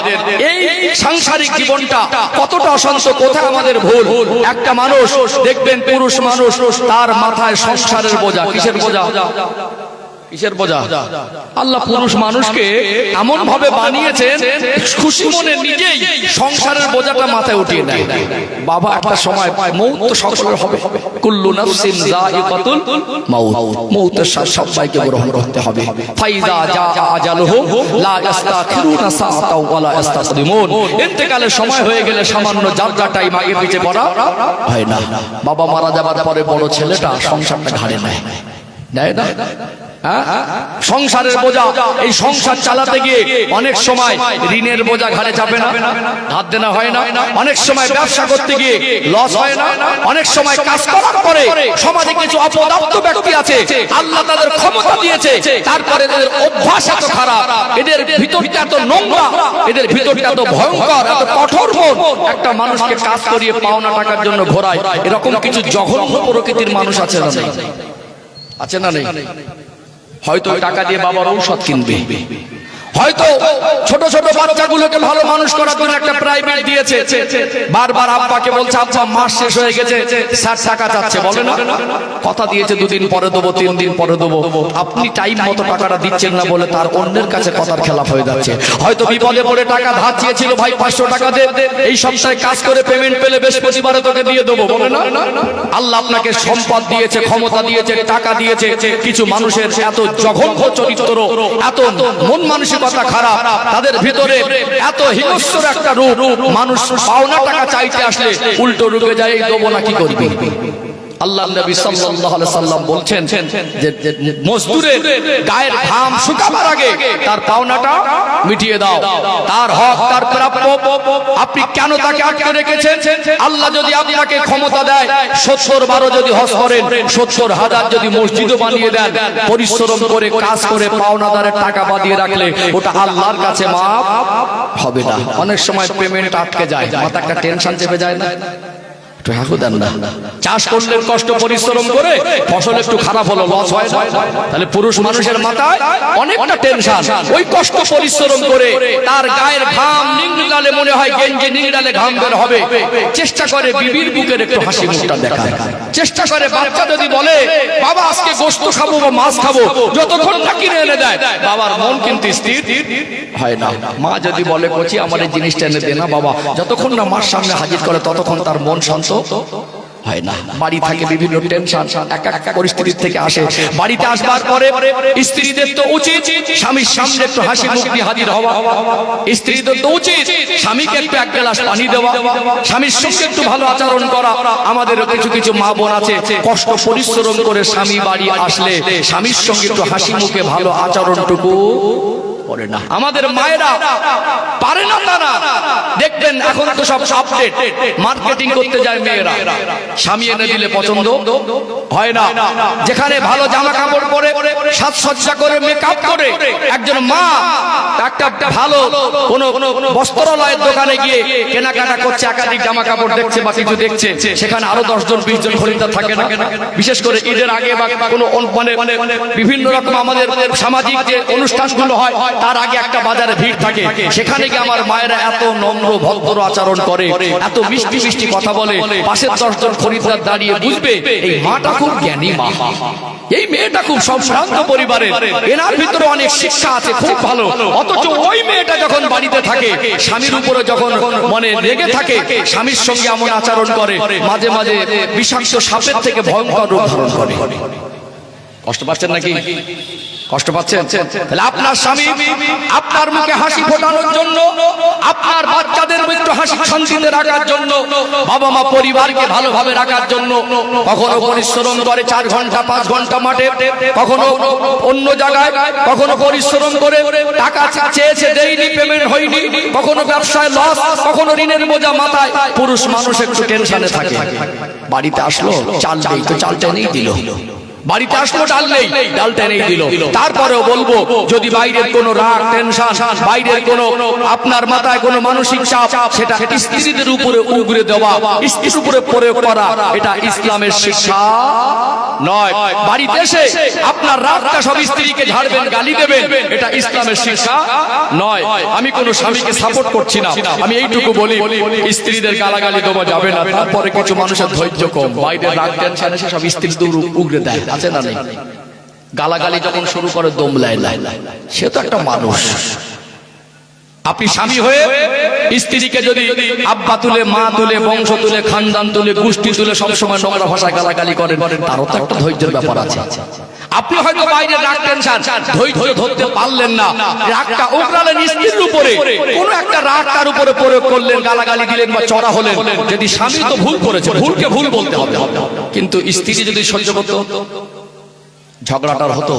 এই সাংসারিক জীবনটা কতটা অশান্ত, কোথায় আমাদের ভুল। একটা মানুষ দেখবেন, পুরুষ মানুষ, তার মাথায় সংসারের বোঝা। কিসের বোঝা? কিসের বোঝা? আল্লাহ পুরুষ মানুষকে এমন ভাবে বানিয়েছেন, খুশি মনে নিজেই সংসারের বোঝাটা মাথায় উঠিয়ে নেয়। বাবা একটা সময় মৌত তো সকলের হবে, কুল্লু নাফসিন যায়িকাতুল মাউত, মৌতের স্বাদ সবাইকে গ্রহণ করতে হবে। ফাইজা জা আজালুহুম লা ইস্তাখিরুনা সাআতাও ওয়া লা ইস্তাকদিমুন, ইন্তেকালের সময় হয়ে গেলে সামান্য যাত্রা টাইম আগে পিছে করা হয় না। বাবা মারা যাবার পরে বড় ছেলেটা সংসারটা ঘাড়ে নেয়, নেয় না? সংসারের বোঝা, এই সংসার চালাতে গিয়ে অনেক সময় ঋণের বোঝা ঘাড়ে চাপে না, ধার দেনা হয় না। অনেক সময় ব্যবসা করতে গিয়ে লস হয় না। অনেক সময় কাজ করার পরে সমাজে কিছু অপদার্থ ব্যক্তি আছে, আল্লাহ তাদের ক্ষমতা দিয়েছে, তারপরে এদের অভ্যাস এত খারাপ, এদের ভিতরটা এত নোংরা, এদের ভিতরটা এত ভয়ঙ্কর, এত কঠোর মন, একটা মানুষকে কাজ করিয়ে পাওনা টাকার জন্য ঘোরায়। এরকম কিছু জঘন্য প্রকৃতির মানুষ আছে না? নেই? আছে না? নেই? হয়তো টাকা দিয়ে বাবার ঔষধ কিনবে, হয়তো ছোট ছোট বাচ্চাগুলোকে ভালো মানুষ করার জন্য একটা প্রাইভেট দিয়েছে, বারবার আব্বাকে বলছে আব্বা মাস শেষ হয়ে গেছে, 60 টাকা চাচ্ছে, বলে না কথা দিয়েছে 2 দিন পরে দেবো, 3 দিন পরে দেবো। আপনি টাইম মতো টাকাটা দিচ্ছেন না বলে তার অন্যের কাছে কথার খেলাপ হয়ে যাচ্ছে। হয়তো বিপদে পড়ে টাকা ধার চেয়েছিল, ভাই 500 টাকা দে, এই সপ্তাহে কাজ করে পেমেন্ট পেলে বৃহস্পতিবারে তোকে দিয়ে দেবো, বলে না? আল্লাহ আপনাকে সম্পদ দিয়েছে, ক্ষমতা দিয়েছে, টাকা দিয়েছে, কিছু মানুষের এত জঘন্য চরিত্র, এত মন মানসিকতা খারাপ, তাদের ভিতরে এত হিংস্র একটা রূপ, মানুষ পাওনা টাকা চাইতে আসলে উল্টো রূপে যায়, এই দেবো না কি করবে। আল্লাহর নবী সাল্লাল্লাহু আলাইহি সাল্লাম বলছেন যে মজদুরের গায়ের ঘাম শুকাবার আগে তার পাওনাটা মিটিয়ে দাও, তার হক, তার প্রাপ্য। আপনি কেন তাকে আটকে রেখেছেন? আল্লাহ যদি আপনাকে ক্ষমতা দেয়, 70 যদি হজ করেন, 70,000 যদি মসজিদও বানিয়ে দেন, পরিশ্রম করে কাজ করে পাওনাদারের টাকা বাঁধিয়ে রাখলে ওটা আল্লাহর কাছে মাফ হবে না। অনেক সময় পেমেন্ট আটকে যায়, মাথা একটা টেনশন চেপে যায় না? চাষ করলেন কষ্ট পরিশ্রম করে, ফসল একটু খারাপ হলো, লস হয় না? তাহলে পুরুষ মানুষের মাথায় অনেকটা টেনশন। ওই কষ্ট পরিশ্রম করে তার গায়ের ঘাম নিংড়ালে মনে হয় গেঞ্জি নিংড়ালে ঘাম বের হবে, চেষ্টা করে বিবির বুকের একটু হাসি মুখটা দেখায়, চেষ্টা করে। বাচ্চা যদি বলে বাবা আজকে গোশত খাবো বা মাছ খাবো, যতক্ষণ না কিনে এনে দেয় বাবার মন কিন্তু স্থির হয় না। মা যদি বলে কচি আমার এই জিনিসটা এনে দে না বাবা, যতক্ষণ না মার সামনে হাজির করে ততক্ষণ তার মন শান্ত হয় না। বাড়ি থাকে বিভিন্ন টেনশন, এক এক পরিস্থিতি থেকে আসে। বাড়িতে আসবার পরে স্ত্রীদের তো উচিত স্বামীর সামনে একটু হাসি মুখ দিয়ে হাজির হওয়া, স্ত্রীদের তো উচিত স্বামীকে একটু 1 গ্লাস পানি দেওয়া, স্বামীর সঙ্গে একটু ভালো আচরণ করা। আমাদের কিছু কিছু মা বোন আছে কষ্ট পরিশ্রম করে স্বামী বাড়ি আসলে স্বামীর সঙ্গে একটু হাসি মুখে ভালো আচরণটুকু করে না। আমাদের মায়েরা পারে না, তারা দেখবেন এখন তো সব আপডেট, মার্কেটিং করতে যায় মেয়েরা, স্বামী এনে দিলে পছন্দ হয় না। যেখানে ভালো জামা কাপড় পরে, সাজসজ্জা করে, মেকআপ করে একজন মা একটা ভালো কোনো বস্ত্রালয়ের দোকানে গিয়ে কেনাকাটা করছে, একাধিক জামা কাপড় দেখছে বা কিছু দেখছে, সেখানে আরো 10 জন 20 জন খরিদ্দার থাকে না? বিশেষ করে ঈদের আগে বা কোনো মানে বিভিন্ন রকম আমাদের সামাজিক যে অনুষ্ঠানগুলো হয় তার আগে একটা বাজারে ভিড় থাকে, সেখানে গিয়ে আমার মায়েরা এত নম্র ভদ্র আচরণ করে, এত মিষ্টি মিষ্টি কথা বলে, পাশের 10 জন খরিদ্দার দাঁড়িয়ে বুঝবে এই মাটা খুব জ্ঞানী মা, এই মেয়েটা খুব সম্ভ্রান্ত পরিবারের, এনার ভিতরে অনেক শিক্ষা আছে, খুব ভালো। অথচ ওই মেয়েটা যখন বাড়িতে থাকে, স্বামীর উপরে যখন মনে লেগে থাকে, স্বামীর সঙ্গে এমন আচরণ করে, মাঝে মাঝে বিষাক্ত সাপের থেকে ভয়ঙ্কর রূপ ধারণ করে। কষ্ট পাচ্ছেন নাকি? কষ্ট পাচ্ছেন? তাহলে আপনার স্বামী আপনার মুখে হাসি ফোটানোর জন্য, আপনার বাচ্চাদের একটু হাসি শান্তিতে রাখার জন্য, বাবা মা পরিবারকে ভালোভাবে রাখার জন্য কখনো পরিশ্রম করে 4 ঘন্টা 5 ঘন্টা মাঠে, কখনো অন্য জায়গায়, কখনো পরিশ্রম করে টাকা চেয়েছে দেয়নি, পেমেন্ট হয়নি, কখনো ব্যবসায় লস, কখনো ঋণের বোঝা মাথায়। পুরুষ মানুষ একটু টেনশনে থাকে, বাড়িতে আসলো চাল নেই তো চালটা নেই দিল, বাড়িতে আসলো ডাল টেনেই দিল। তারপরেও বলবো, যদি বাইরের কোনো রাগ টেনশন, বাইরের কোনো আপনার মাথায় কোনো মানসিক চাপ, সেটা স্ত্রীদের উপরে উগরে দেওয়া, স্ত্রীর উপরে প্রয়োগ করা, এটা ইসলামের শিক্ষা নয়। বাড়িতে এসে আপনার রাগটা সব স্ত্রীকে ঝাড়বেন, গালি দেবেন, এটা ইসলামের শিক্ষা নয়। আমি কোনো স্বামীকে সাপোর্ট করছি না, আমি এইটুকু বলি, স্ত্রীদের গালাগালি দেওয়া যাবে না। তারপরে কিছু মানুষের ধৈর্য কম, বাইরের রাগ টেনশন এসে সব স্ত্রীদের উগরে দেয়, আছে না নেই? গালাগালি যখন শুরু করে দম লাই, সে তো একটা মানুষ। আপনি স্বামী হয়ে স্ত্রীকে যদি আব্বা তুলে, মা তুলে, বংশ তুলে, খানদান তুলে, গোষ্ঠী তুলে সবসময় নোংরা ভাষায় গালাগালি করেন, তারও তো একটা ধৈর্যের ব্যাপার আছে। আপনি হয়তো বাইরে রাগ টেনশন ধৈর্য ধরতে পারলেন না, রাগটা ওগরালেন স্ত্রীর উপরে, কোন একটা রাগ তার উপরে প্রয়োগ করলেন, গালাগালি দিলেন বা চড়া হলেন। যদি স্বামী তো ভুল করেছে, ভুলকে ভুল বলতে হবে, কিন্তু স্ত্রী যদি সহ্য করতে হতো, ঝগড়াটার হতো,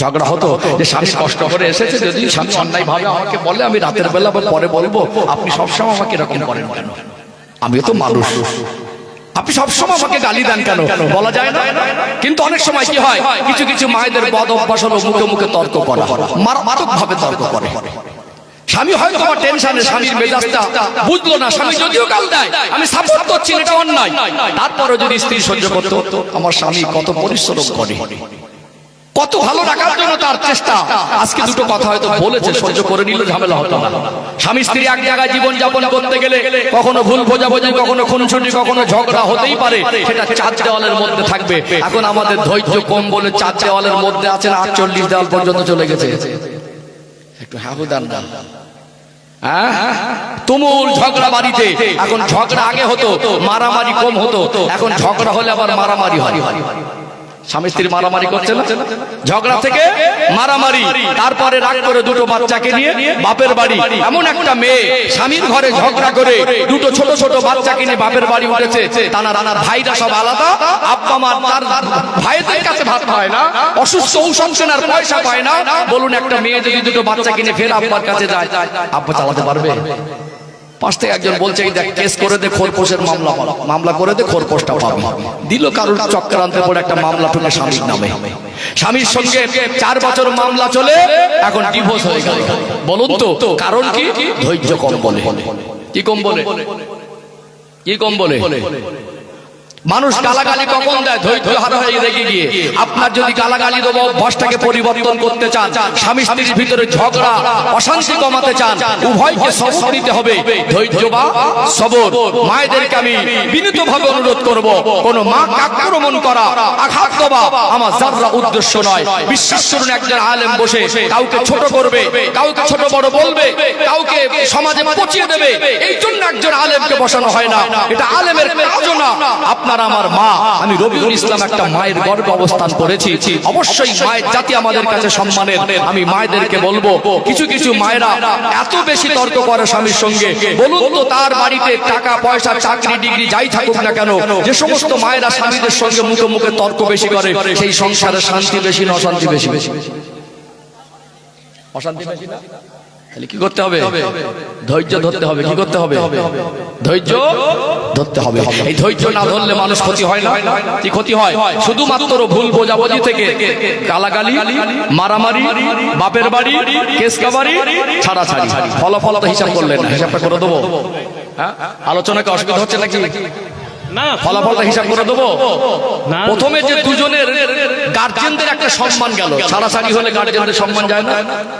ঝগড়া হতো যে স্বামী কষ্ট করে এসেছে, যদি স্বামী অন্যায় ভাবে আমাকে বলে, আমি রাতের বেলা বা পরে বলবো, আপনি সবসময় আমাকে এরকম করেন কেন? আমিও তো মানুষ, আপনি সবসময় আমাকে গালি দেন কেন? বলা যায় না? কিন্তু অনেক সময় কি হয়, কিছু কিছু মায়েদের বদ অভ্যাস হলো মুখে মুখে তর্ক করা, মারাত্মক ভাবে তর্ক করে। স্বামী হয়তো আমার টেনশনে, স্বামীর মেজাজটা বুঝলো না, স্বামী যদিও গাল দেয়, আমি সাপোর্ট করছি, এটা অন্যায়, তারপরে যদি স্ত্রী সহ্য করতো, আমার স্বামী কত পরিশ্রম করে, কত ভালো রাখার জন্য তার চেষ্টা। আজকে দুটো কথা হয়তো বলেছে, সহ্য করে নিলে ঝামেলা হতো না। স্বামী স্ত্রী এক জায়গায় জীবন যাপন করতে গেলে কখনো ভুল বোঝাবুঝি, কখনো খুনসুটি, কখনো ঝগড়া হতেই পারে, সেটা চার দেওয়ালের মধ্যে থাকবে। এখন আমাদের ধৈর্য কম বলে চার দেওয়ালের মধ্যে আছেন, 48 দেওয়াল পর্যন্ত চলে গেছে। একটু হাহুদান না, তুমুল ঝগড়া বাড়িতে। এখন ঝগড়া আগে হতো, মারামারি কম হতো, এখন ঝগড়া হলে আবার মারামারি হয়। স্বামী স্ত্রী মারামারি করছে না, ঝগড়া থেকে মারামারি, তারপরে রাগ করে দুটো বাচ্চাকে নিয়ে বাপের বাড়ি। এমন একটা মেয়ে স্বামীর ঘরে ঝগড়া করে দুটো ছোট ছোট বাচ্চাকে নিয়ে বাপের বাড়ি উঠেছে। তার ভাইরা সব আলাদা, আব্বা মা তার ভাইদের কাছে ভাত পায় না, অসুস্থ, ঔষধ কেনার পয়সা পায় না। বলুন, একটা মেয়ে যদি দুটো বাচ্চাকে নিয়ে ফের আব্বার কাছে যায়, আব্বা চালাতে পারবে? পাশ থেকে একজন বলছে, এই দেখ, কেস করে দে, খোরপোশের মামলা করে দে, খোরপোশটা পাবি। দিল কারোর চক্রান্তে পড়ে একটা মামলা ঠুকে স্বামীর নামে। স্বামীর সঙ্গে 4 বছর মামলা চলে, এখন ডিভোর্স হয়ে গেল। বলুন তো কারণ কি? ধৈর্য কম বলে। কি কম বলে? কি কম বলে? মানুষ গালাগালি কখন দেয়? ধৈর্য হারা হয়ে রেগে গিয়ে। আপনার যদি গালাগালি দেবো অভ্যাসটাকে পরিবর্তন করতে চান, স্বামী স্ত্রীর ভিতরে ঝগড়া অশান্তি কমাতে চান, উভয়কে সবর দিতে হবে, ধৈর্য বা সবর। মায়েদেরকে আমি বিনীতভাবে অনুরোধ করব, কোন মা আক্রমণ করা, আঘাত দেওয়া আমার যারা উদ্দেশ্য নয়। বিশ্বাস করুন, একজন আলেম বসে কাউকে ছোট করবে, কাউকে ছোট বড় বলবে, কাউকে সমাজে পচিয়ে দেবে, এই জন্য একজন আলেমকে বসানো হয় না। এটা আলেমের কাজ না। আপনার আমার মা, আমি রবিউল ইসলাম একটা মায়ের গর্ভে অবস্থান করেছি, অবশ্যই মায়ের জাতি আমাদের কাছে সম্মানের। আমি মায়েদেরকে বলবো, কিছু কিছু মায়েরা এত বেশি তর্ক করে স্বামীর সঙ্গে। বলুন তো, তার বাড়িতে টাকা পয়সা, চাকরি, ডিগ্রি যাই থাকুক না কেন, যে সমস্ত মায়েরা স্বামীদের সঙ্গে মুখে মুখে তর্ক বেশি করে, সেই সংসারে শান্তি বেশি না অশান্তি বেশি? অশান্তি বেশি না? তাহলে কি করতে হবে? ধৈর্য ধরতে হবে। কি করতে হবে? ধৈর্য ধরতে হবে। এই ধৈর্য না ধরলে মানুষ ক্ষতি হয় না? কি ক্ষতি হয়? শুধুমাত্র ভুল বোঝাবুঝি থেকে গালাগালি, মারামারি, বাপের বাড়ি, কেস কাবারি, ছাড়াছাড়ি, ফলাফল তো হিসাব করলেন না। হিসাবটা করে দেবো? হ্যাঁ, আলোচনাকে অসুবিধা হচ্ছে নাকি? না, ফলাফলটা হিসাব করে দেবো। প্রথমে যে দুজনের গার্জেনদের একটা সম্মান গেল, ছাড়াছাড়ি হলে গার্জেনদের সম্মান যায় না।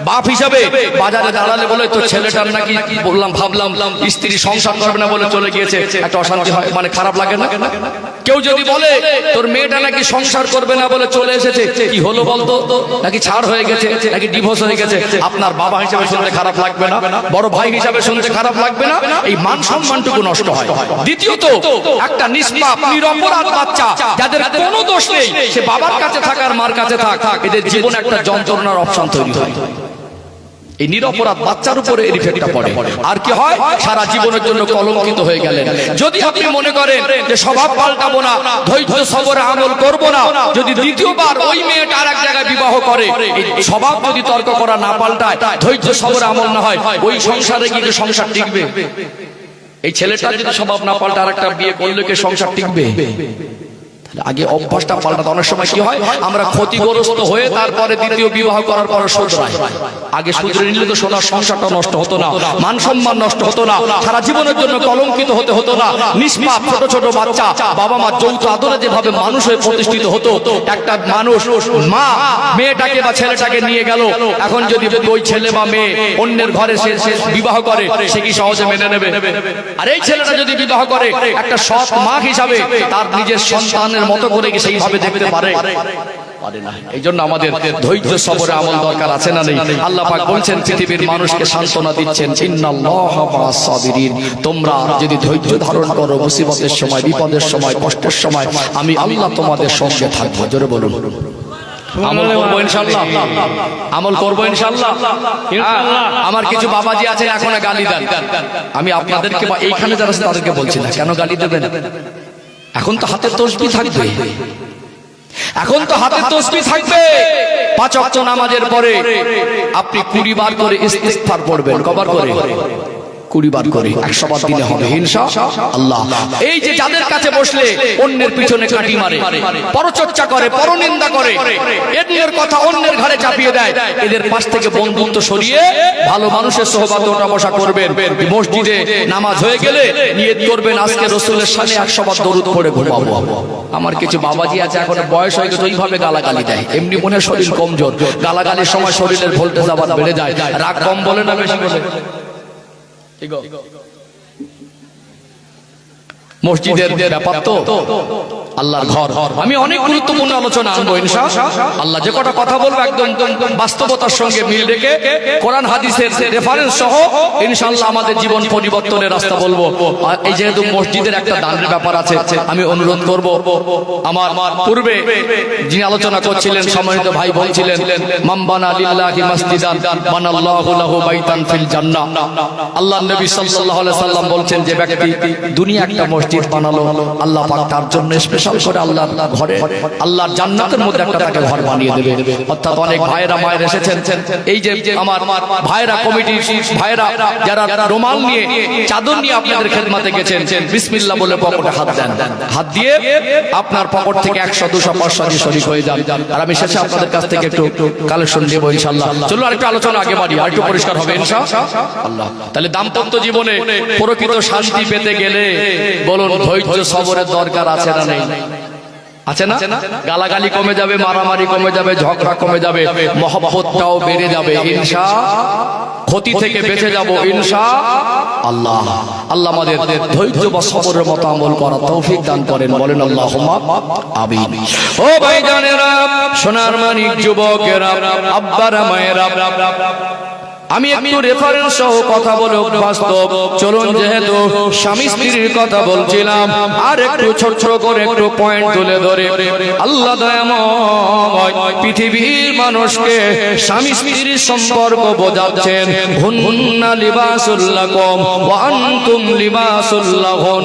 বাপ হিসাবে বাজারে দাঁড়ালে বলে তো ছেলেটার নাকি বললাম ভাবলাম স্ত্রী সংসার করবে না বলে চলে গিয়েছে, একটা অশান্তি হয়, মানে খারাপ লাগে না? কেউ যদি বলে তোর মেয়েটা নাকি সংসার করবে না বলে চলে এসেছে, কি হলো বলতো? নাকি ছাড় হয়ে গেছে, নাকি ডিভোর্স হয়ে গেছে, আপনার বাবা হিসাবে শুনতে খারাপ লাগবে না? বড় ভাই হিসাবে শুনতে খারাপ লাগবে না? এই মান সম্মানটুকু নষ্ট হয়। দ্বিতীয়ত, একটা নিষ্পাপ নিরপরাধ বাচ্চা যাদের কোনো দোষ নেই, সে বাবার কাছে থাক আর মার কাছে থাক, এদের জীবন একটা যন্ত্রণার অপশন তৈরি হয়। এই নিরপরাধ বাচ্চার উপরে এর ইফেক্টটা পড়ে। আর কি হয়? সারা জীবনের জন্য কলঙ্কিত হয়ে গেলেন। যদি আপনি মনে করেন যে স্বভাব পাল্টাবো না, ধৈর্য সবরে আমল করব না, যদি দ্বিতীয়বার ওই মেয়েটা আর এক জায়গায় বিবাহ করে, এই স্বভাব যদি তর্ক করা না পাল্টায়, ধৈর্য সবরে আমল না হয়, ওই সংসারে গিয়ে সংসার টিকবে? এই ছেলেটা যদি স্বভাব না পাল্টা আর একটা বিয়ে করলে কি সংসার টিকবে? আগে অভ্যাসটা পাল্টাতে। অনেক সময় কি হয়, আমরা ক্ষতিগ্রস্ত হয়ে তারপরে দ্বিতীয় বিবাহ করার পরে শুধরাই। আগে শুধরে নিলে তো সোনার সংসারটা নষ্ট হতো না, মান সম্মান নষ্ট হতো না, সারা জীবনের জন্য কলঙ্কিত হতে হতো না। নিষ্পাপ ছোট ছোট বাচ্চা বাবা মা যৌথ আদরে যেভাবে মানুষ হয়ে প্রতিষ্ঠিত হতো, একটা মানুষ মা মেয়েটাকে বা ছেলেটাকে নিয়ে গেল, এখন যদি ওই ছেলে বা মেয়ে অন্যের ঘরে সে বিবাহ করে, সে কি সহজে মেনে নেবে? আর এই ছেলেটা যদি বিবাহ করে, একটা সৎ মা হিসাবে তার নিজের সন্তানের মতো করে কি সেইভাবে দেখতে পারে? পারে না। এই জন্য আমাদের ধৈর্য সবরে আমল দরকার আছে না নেই? আল্লাহ পাক বলছেন, পৃথিবীর মানুষকে সান্ত্বনা দিচ্ছেন, ইন্নাল্লাহা মা'আস সাবিরিন, তোমরা যদি ধৈর্য ধারণ করো মুসিবতের সময়, বিপদের সময়, কষ্টের সময়, আমি আল্লাহ তোমাদের সঙ্গে থাকবো। জোরে বলুন আমল করবো ইনশাআল্লাহ, আমল করবো ইনশাআল্লাহ। আমার কিছু বাবাজি আছে এখন গালি দেন, আমি আপনাদেরকে বা এইখানে যারা আছে তাদেরকে বলছি না, কেন গালি দেবেন? এখন তো হাতে তসবিহ থাকবে, এখন তো হাতে তসবিহ থাকবে। 5 ওয়াক্ত নামাজের পরে আপনি 20 বার করে ইস্তিগফার পড়বেন। কবার করে? 20 বার করে, 100 বার দিলে হবে ইনশাআল্লাহ। এই যে যাদের কাছে বসলে অন্যের পিছনে কাটি মারে, পরচর্চা করে, পরনিন্দা করে, এদের কথা অন্যের ঘাড়ে চাপিয়ে দেয়, এদের পাশ থেকে বন্ধুত্ব সরিয়ে ভালো মানুষের সোহবতে ওঠা বসা করবেন। মসজিদে নামাজ হয়ে গেলে নিয়ত করবেন, আজকে রাসূলের শানে 100 বার দরুদ পড়ে ঘুমাবো। আমার কিছু বাবাজি আছে এখন বয়স হয়ে গেছে, ওইভাবে গালাগালি দেয়, এমনি মনে শরীর কমজোর, গালাগালির সময় শরীরের ভোল্টেজ আবার বেড়ে যায়। রাগ কম বলে না বেশি বলে? মসজিদের ব্যাপার তো আল্লাহর ঘর, আমি অনেক গুরুত্বপূর্ণ আলোচনা আনবো ইনশাআল্লাহ। যে কটা কথা বলবো একদম বাস্তবতার সঙ্গে মিল রেখে কোরআন হাদিসের রেফারেন্স সহ ইনশাআল্লাহ আমাদের জীবন পরিবর্তনের রাস্তা বলবো। এই যেহেতু মসজিদের একটা দানের ব্যাপার আছে, আমি অনুরোধ করব, আমার পূর্বে যিনি আলোচনা করছিলেন সম্মানিত ভাই বলছিলেন, মান বানা লিল্লাহি মাসজিদান বানাল্লাহু লাহু বাইতান ফিল জান্নাহ। আল্লাহর নবী সাল্লাল্লাহু আলাইহি সাল্লাম বলছেন, যে ব্যক্তি দুনিয়া একটা মসজিদ বানালো, আল্লাহ পাক তার জন্য স্পেশাল করে আল্লাহর ঘরে, আল্লাহর জান্নাতের মধ্যে একটা তাকে ঘর বানিয়ে দেবে। অর্থাৎ অনেক ভাইরা মায়ের এসেছেন, এই যে আমার ভাইরা কমিটির ভাইরা যারা রুমাল নিয়ে চাদর নিয়ে আপনাদের খেদমতে গেছেন, বিসমিল্লাহ বলে পকেটে হাত দেন, হাত দিয়ে আপনার পকেট থেকে 100 200 500 দিয়ে শরীক হয়ে যান। আর আমি শেষে আপনাদের কাছ থেকে একটু কালেকশন দেব ইনশাআল্লাহ। চলো আরেকটু আলোচনা আগে বাড়ি, আরেকটু পরিষ্কার হবে ইনশাআল্লাহ। তাহলে দাম্পত্য জীবনে প্রকৃত শান্তি পেতে গেলে বলুন ধৈর্য সবরের দরকার আছে না নেই? আছে না? গালাগালি কমে যাবে, মারামারি কমে যাবে, ঝগড়া কমে যাবে, মহব্বতটাও বেড়ে যাবে ইনশাআল্লাহ, ক্ষতি থেকে বেঁচে যাব ইনশাআল্লাহ। আল্লাহ আমাদের ধৈর্য বা সবরের মতো আমল করার তৌফিক দান করেন, বলেন আল্লাহুম্মা আমিন। ও ভাইজানেরা, সোনার মানিক যুবকেরা, আব্বারা মায়েরা, আমি একটু রেফারেন্স সহ কথা বলে বাস্তব চলুন, যেহেতু স্বামী স্ত্রীর কথা বলছিলাম, আর একটু ছোট ছোট করে একটু পয়েন্ট তুলে ধরে আল্লাহ দয়াময় পৃথিবীর মানুষকে স্বামী স্ত্রীর সম্পর্ক বোঝাচ্ছেন। হুন্না লিবাসুল লাকুম ওয়া আনতুম লিবাসুল লাহুন।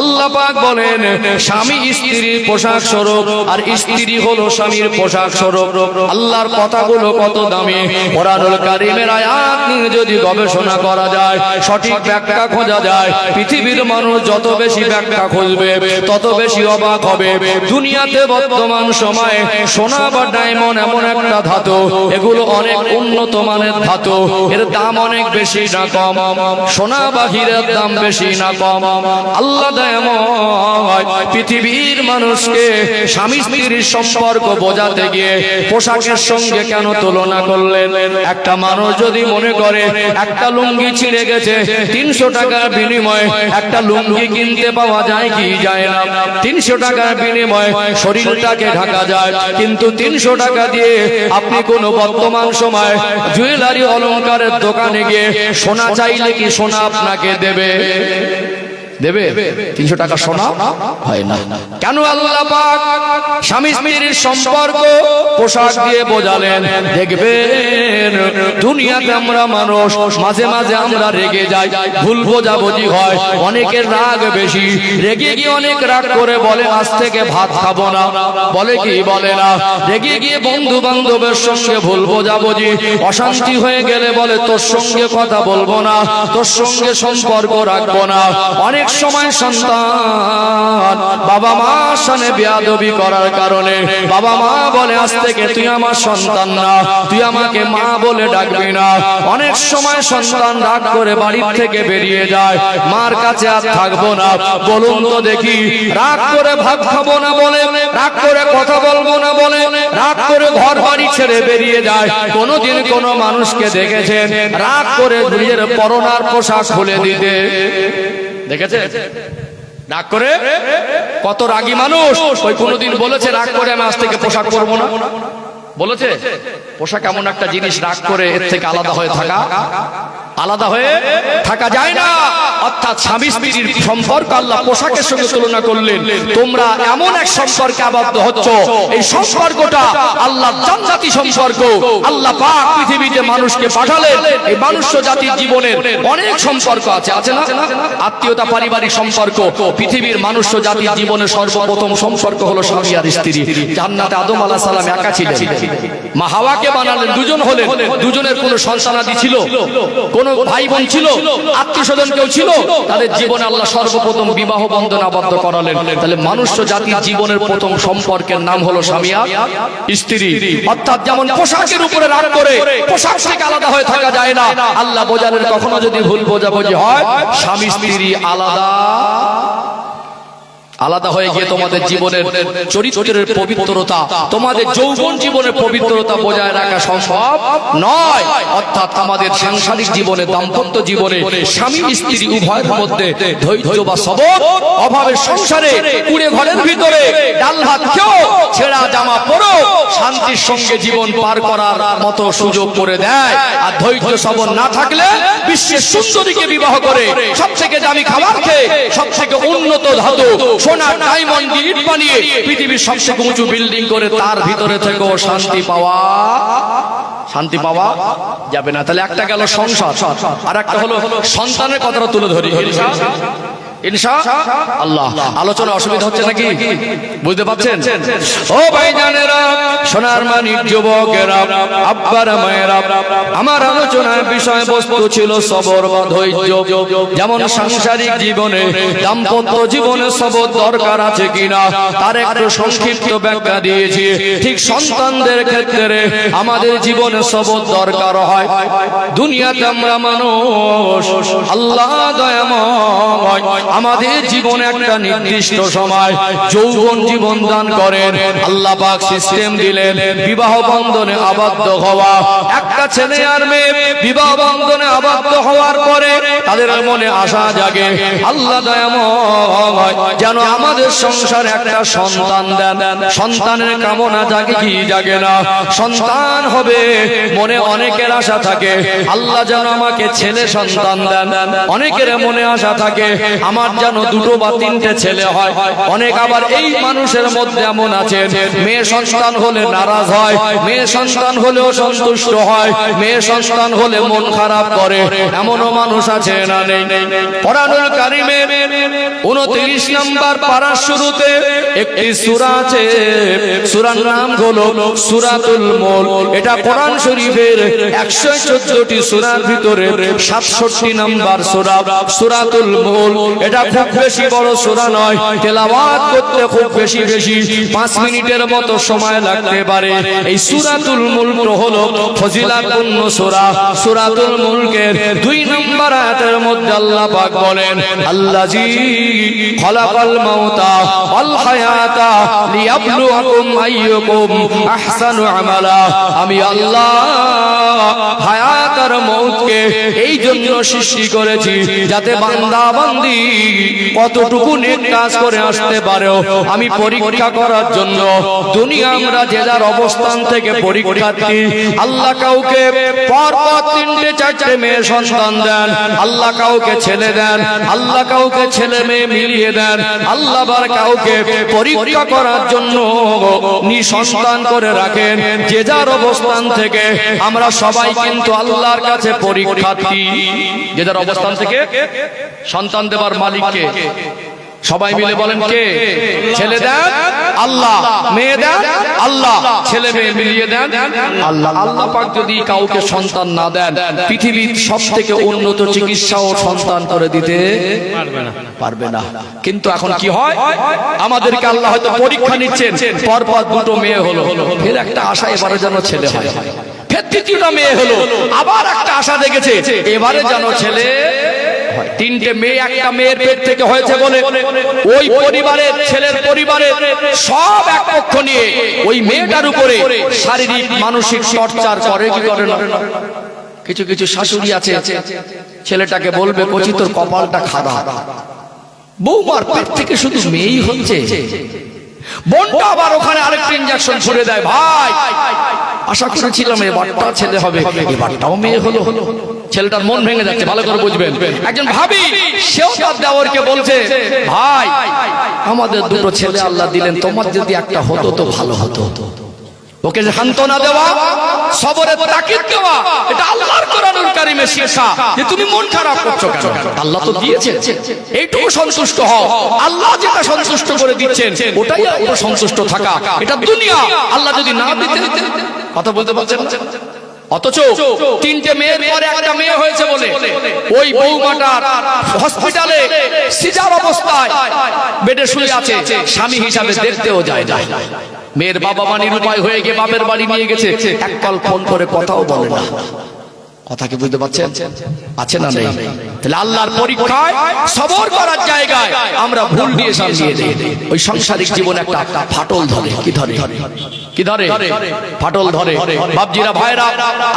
আল্লাহ পাক বলেন, স্বামী স্ত্রীর পোশাক স্বরূপ, আর স্ত্রী হলো স্বামীর পোশাক স্বরূপ। আল্লাহর কথাগুলো কত দামি, কোরআনুল কারীমের আয়াত নিয়ে যদি গবেষণা করা যায়, সঠিক ব্যাখ্যা খোঁজা যায়, পৃথিবীর মানুষ যত বেশি ব্যাখ্যা খুঁজবে তত বেশি অবাক হবে। দুনিয়াতে বর্তমান সময়ে সোনা বা ডায়মন্ড এমন একটা ধাতু, এগুলো অনেক উন্নত মানের ধাতু, এর দাম অনেক বেশি না কম? সোনা বা হীরার দাম বেশি না কম? আল্লাহ দয়াময় পৃথিবীর মানুষকে স্বামী স্ত্রীর সম্পর্ক বোঝাতে গিয়ে পোশাকের সঙ্গে কেন তুলনা করলেন? একটা মানুষ যদি মনে করে একটা লুঙ্গি ছিঁড়ে গেছে, 300 টাকার বিনিময়ে একটা লুঙ্গি কিনতে পাওয়া যায় কি যায় না? 300 টাকার বিনিময়ে শরীরটাকে ঢাকা যায়, কিন্তু 300 টাকা দিয়ে আপনি কোন বর্তমান সময় জুয়েলারি অলংকারের দোকানে গিয়ে সোনা চাইলে কি সোনা আপনাকে দেবে? দেবে? 300 টাকা সোনা হয় না। কেন আল্লাহ পাক স্বামী স্ত্রীর সম্পর্ক পোশাক দিয়ে বোঝালেন? দেখবেন দুনিয়াতে আমরা মানুষ মাঝে মাঝে আমরা রেগে যাই, ভুল বোঝাবুঝি হয়, অনেকের রাগ বেশি, রেগে গিয়ে অনেক রাগ করে বলে আজ থেকে ভাত খাবো না, বলে কি বলে না? রেগে গিয়ে বন্ধু বান্ধবের সঙ্গে ভুল বোঝাবুঝি, অশান্তি হয়ে গেলে বলে তোর সঙ্গে কথা বলবো না, তোর সঙ্গে সম্পর্ক রাখবো না। অনেক অনেক সময় সন্তান বাবা মার সামনে বেয়াদবি করার কারণে বাবা মা বলে আজ থেকে তুই আমার সন্তান না, তুই আমাকে মা বলে ডাকবি না। অনেক সময় সন্তান রাগ করে বাড়ির থেকে বেরিয়ে যায়, মার কাছে আর থাকবো না। বলুন তো দেখি, রাগ করে ভাত খাবো না বলে, রাগ করে কথা বলবো না বলে, রাগ করে ঘর বাড়ি ছেড়ে বেরিয়ে যায়। কোনদিন কোন মানুষকে দেখেছেন রাগ করে নিজের পরনার পোশাক খুলে দিতে? দেখেছে? রাগ করে কত রাগী মানুষ। ওই কোনদিন বলেছে রাগ করে আমি আজ থেকে পোশাক পরবো না? বলেছে? পোশাক এমন একটা জিনিস, রাগ করে এর থেকে আলাদা হয়ে থাকা যায় না। অর্থাৎ স্বামী স্ত্রীর সম্পর্ক আল্লাহ পোশাকের সঙ্গে তুলনা করলেন। তোমরা এমন এক সম্পর্কে আবদ্ধ হচ্ছ, এই সম্পর্কটা আল্লাহ জান্নাতি সম্পর্ক। আল্লাহ পাক পৃথিবীতে মানুষকে পাঠালেন, এই মানুষ্য জাতির জীবনের অনেক সম্পর্ক আছে না? আত্মীয়তা, পারিবারিক সম্পর্ক। পৃথিবীর মানুষ্য জাতির জীবনের সর্বপ্রথম সম্পর্ক হলো স্বামী আর স্ত্রী। জান্নাতে আদম আলাইহিস সালাম একা ছিলেন, মা হাওয়াকে বানালেন, দুজন হলেন। দুজনের কোনো সন্তানাদি ছিল, কোন ভাই বোন ছিল, আত্মীয় স্বজন কেউ ছিল? তাদের জীবনে আল্লাহ সর্বপ্রথম বিবাহ বন্ধন আবদ্ধ করালেন। তাহলে মানুষ্য জাতির জীবনের প্রথম সম্পর্কের নাম হলো স্বামী আর স্ত্রী। অর্থাৎ যেমন পোশাকের উপরে রাগ করে পোশাক থেকে আলাদা হয়ে থাকা যায় না, আল্লাহ বোঝালেন কখনো যদি ভুল বোঝাবুঝি হয়, স্বামী স্ত্রী আলাদা হয়ে গিয়ে তোমাদের জীবনের চরিত্রের পবিত্রতা, তোমাদের যৌবন জীবনের পবিত্রতা বজায় রাখা সম্ভব নয়। অর্থাৎ আমাদের সাংসারিক জীবনে, দাম্পত্য জীবনে স্বামী স্ত্রী উভয়ের মধ্যে ধৈর্য বা সবর অভাবের সংসারে কুড়ে ঘরের ভিতরে ডাল ভাত খেও, ছেঁড়া জামা পরো, শান্তির সঙ্গে জীবন পার করার মতো সুযোগ করে দেয়। আর ধৈর্য সবর না থাকলে বিশ্বের সুন্দরীকে বিবাহ করে সব থেকে দামি খাবার খেয়ে সব থেকে উন্নত ধাতু সোনা ডায়মন্ড ইট বানিয়ে পৃথিবীর সবচেয়ে উঁচু বিল্ডিং করে তার ভিতরে থেকেও শান্তি পাওয়া যাবে না। তাহলে একটা গেল সংসার, আর একটা হলো সন্তানের কথাটা তুলে ধরি ইনশাআল্লাহ। আলোচনা অসুবিধা হচ্ছে নাকি? বুঝতে পারছেন? ও ভাইজানেরা, সোনার মানিক যুবকেরা, আব্বারা মায়েরা, আমার আলোচনার বিষয়বস্তু ছিল সবর বা ধৈর্য। যেমন সাংসারিক জীবনে, দাম্পত্য জীবনে সবর দরকার আছে কিনা তার একটু সংক্ষিপ্ত ব্যাখ্যা দিয়েছি। ঠিক সন্তানদের ক্ষেত্রে আমাদের জীবনে সবর দরকার হয়। দুনিয়াতে আমরা মানুষ, আল্লাহ দয়াময় আমাদের জীবনে একটা নির্দিষ্ট সময় যৌবন জীবন দান করেন। আল্লাহ পাক সিস্টেম দিলেন বিবাহ বন্ধনে আবদ্ধ হওয়া। একটা ছেলে আর মেয়ে বিবাহ বন্ধনে আবদ্ধ হওয়ার পরে তাদের মনে আশা জাগে, আল্লাহ দয়াময় যেন আমাদের সংসারে একটা সন্তান দেন। সন্তানের কামনা জাগে কি জাগে না? সন্তান হবে, মনে অনেকের আশা থাকে, আল্লাহ যেন আমাকে ছেলে সন্তান দেন। অনেকের মনে আশা থাকে আমার যেন দুটো বা তিনটে ছেলে হয়। অনেক আবার এই মানুষের মধ্যে এমন আছে, মেয়ে সন্তান হলে নারাজ হয়, মেয়ে সন্তান হলেও সন্তুষ্ট হয়, মেয়ে সন্তান হলে মন খারাপ করে। এমনও মানুষ আছে না নেই? কোরআনুল কারীমে 29 নম্বর পারার শুরুতে একটি সূরা আছে, সূরার নাম হলো সূরাতুল মুলক। এটা কোরআন শরীফের 114টি সূরার ভিতরে 67 নম্বর সূরা সূরাতুল মুলক। এটা খুব বেশি বড় সূরা নয়, তেলাওয়াত করতে খুব বেশি 5 মিনিটের মতো সময় লাগতে পারে। এই সূরাতুল মুলক হলো ফজিলাতুন সূরা। সূরাতুল মুলকের 2 নম্বর আয়াতের মধ্যে আল্লাহ পাক বলেন, আল্লাযী খালাকাল মাউতা ওয়াল হায়াতা লিয়াবলুয়াকুম আইয়ুকুম আহসানু আমালা। আমি আল্লাহ হায়াত আর মউতকে এই জন্য সৃষ্টি করেছি যাতে বান্দা বান্দি কতটুকু নেক কাজ করে আসতে পারে আমি পরীক্ষা করার জন্য। দুনিয়া আমরা যে যার অবস্থান থেকে পরীক্ষার্থী। আল্লাহ কাউকে পরপর 3টে 4টে মেয়ে সন্তান দেন, আল্লাহ কাউকে ছেলে দেন, আল্লাহ কাউকে ছেলে মেয়ে মিলিয়ে দেন। আল্লাহ আবার কাউকে পরীক্ষা করার জন্য নিঃসন্তান করে রাখেন। যে যার অবস্থান থেকে আমরা সবাই কিন্তু আল্লাহর কাছে পরীক্ষার্থী। যে যার অবস্থান থেকে সন্তান দেবার মালিককে সবাই মিলে বলেন কে? ছেলে দেন আল্লাহ, মেয়ে দেন আল্লাহ, ছেলে মেয়ে মিলিয়ে দেন আল্লাহ। আল্লাহ পাক যদি কাউকে সন্তান না দেন, পৃথিবীর সবথেকে উন্নত চিকিৎসাও সন্তান করে দিতে পারবে না। কিন্তু এখন কি হয়, আমাদেরকে আল্লাহ হয়তো পরীক্ষা নিচ্ছেন, পরপর দুটো মেয়ে হলো, ফের একটা আশা এবারে যেন ছেলে হয়, ফের তৃতীয়টা মেয়ে হলো, আবার একটা আশা দেখেছে এবারে যেন ছেলে। তিনটে মেয়ে একটা মেয়ের পেট থেকে হয়েছে বলে ওই পরিবারের, ছেলের পরিবারের সব এক পক্ষ নিয়ে ওই মেয়েটার উপরে শারীরিক মানসিক টর্চার করে কি করে না? কিছু কিছু শাশুড়ি আছে, ছেলেটাকে বলবে কচি তোর কপালটা খারাপ, বউমার পেট থেকে শুধু মেয়েই হচ্ছে, বোনটা আবার ওখানে আরেকটা ইনজেকশন ছুড়ে দেয়, ভাই আশা করেছিলাম এবারটা ছেলে হবে, এবারটাও মেয়ে হলো। ছেলেটার মন ভেঙে যাচ্ছে, ভালো করে বুঝবেন। একজন ভাবি সেও তার দেওরকে বলছে, ভাই আমাদের দুটো ছেলে আল্লাহ দিলেন, তোমার যদি একটা হতো তো ভালো হতো। ওকে সান্ত্বনা দেওয়া, সবরের তাকিদ দেওয়া, এটা আল্লাহর কোরআনুল কারীমের শিক্ষা যে তুমি মন খারাপ করছো কেন, আল্লাহ তো দিয়েছেন, এইটুকু সন্তুষ্ট হও। আল্লাহ যেটা সন্তুষ্ট করে দিচ্ছেন ওটাই ওটা সন্তুষ্ট থাকা, এটা দুনিয়া। আল্লাহ যদি না দিতেন, কথা বলতে পারছেন না? অথচ তিনটে মেয়ের পরে একটা মেয়ে হয়েছে বলে ওই বৌমাটার হসপিটালে সিজার অবস্থায় বেডে শুয়ে আছে, স্বামী হিসাবে দেখতেও যায় না। মেয়ের বাবা মানির উপায় হয়ে গিয়ে বাপের বাড়ি নিয়ে গেছে, এক কল ফোন করে কথাও বলে না। কথা কি বুঝতে পারছেন? আছে না নেই? তাহলে আল্লাহর পরীক্ষায় সবর করার জায়গায় আমরা ভুল দিয়ে সাজিয়ে দিই, ওই সাংসারিক জীবনে একটা ফাটল ধরে। কি ধরে? কি ধরে? ফাটল ধরে। বাপজিরা ভাইরা,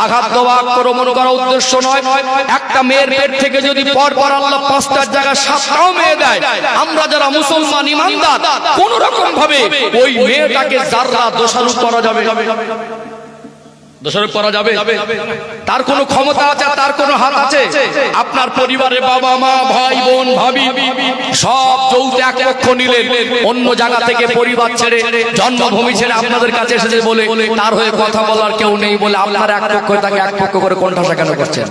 আঘাত দেওয়া আক্রমণ করার উদ্দেশ্য নয়। একটা মেয়ের পেট থেকে যদি পর পর আল্লাহ 5টার জায়গায় 7টাও মেয়ে দেয়, আমরা যারা মুসলমান ইমানদার কোন রকম ভাবে ওই মেয়েটাকে যারা দোষারোপ করা যাবে, দোষারোপ করা যাবে? তার কোনো ক্ষমতা আছে, তার কোনো হাত আছে? আপনার পরিবারে বাবা মা ভাই বোন ভাবি সব যৌথ এক পক্ষ নিলেন, অন্য জায়গা থেকে পরিবার ছেড়ে জন্মভূমি ছেড়ে আপনাদের কাছে এসেছে বলে তার হয়ে কথা বলার কেউ নেই বলে আপনার এক পক্ষ তাকে এক পক্ষ করে কোণঠাসা কেন করছেন?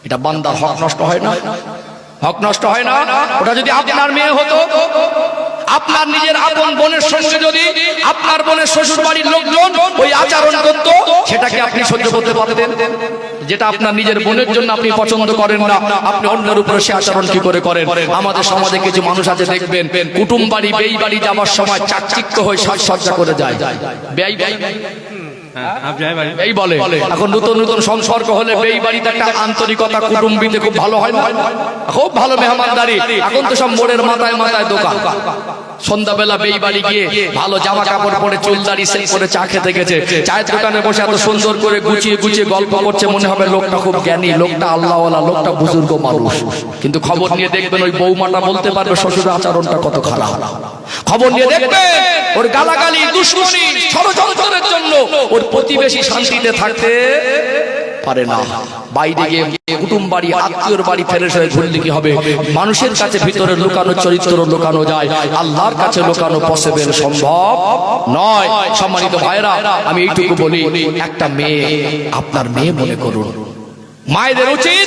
এটা বান্দার হক নষ্ট হয় না? হক নষ্ট হয় না? ওটা যদি আপনার মেয়ে হতো, আপনার নিজের আপন বোনের সঙ্গে যদি আপনার বোনের শ্বশুর বাড়ির লোকজন ওই আচরণ করতো, সেটাকে আপনি সহ্য করতে পারতেন? যেটা আপনার নিজের বোনের জন্য আপনি পছন্দ করেন না, আপনি অন্যের উপরে সে আচরণ কি করে করেন? আমাদের সমাজে কিছু মানুষ আছে দেখবেন, কুটুম বাড়ি বেই বাড়ি যাওয়ার সময় চাকচিক্য হয়ে সাজসজ্জা করে যায়। বেই এই বলে এখন নতুন নতুন সংসর্গ হলে বেই বাড়িতে একটা আন্তরিকতা কুটুম্বিতে খুব ভালো হয় না? খুব ভালো মেহমানদারি। এখন তো সব মোড়ের মাথায় মাথায় দোকান। সন্ধ্যাবেলা বেই বাড়ি গিয়ে ভালো জামা কাপড় পরে চুলদারি সেট করে চা খেতে গেছে, চায়ের দোকানে বসে এত সুন্দর করে গুছিয়ে গুছিয়ে গল্প করছে, মনে হবে লোকটা খুব জ্ঞানী, লোকটা আল্লাহওয়ালা, লোকটা বুজুর্গ মানুষ। কিন্তু খবর নিয়ে দেখবেন ওই বৌমাটা বলতে পারবে শ্বশুরের আচরণটা কত খারাপ। খবর নিয়ে দেখবেন ওর গালাগালি, দুশ্মনী, ষড়যন্ত্রের জন্য ওর প্রতিবেশী শান্তিতে থাকতে পারে না। বাইরে গিয়ে কুটুম বাড়ি আত্মীয়র বাড়ি ফেরে হয়ে ঘুরলে কি হবে? মানুষের কাছে ভিতরে লুকানো চরিত্র লুকানো যায়, আল্লাহর কাছে লুকানো পসিবল, সম্ভব নয়। সম্মানিত ভাইরা, আমি এইটুকু বলি, একটা মেয়ে আপনার মেয়ে মনে করুন। মায়েদের উচিত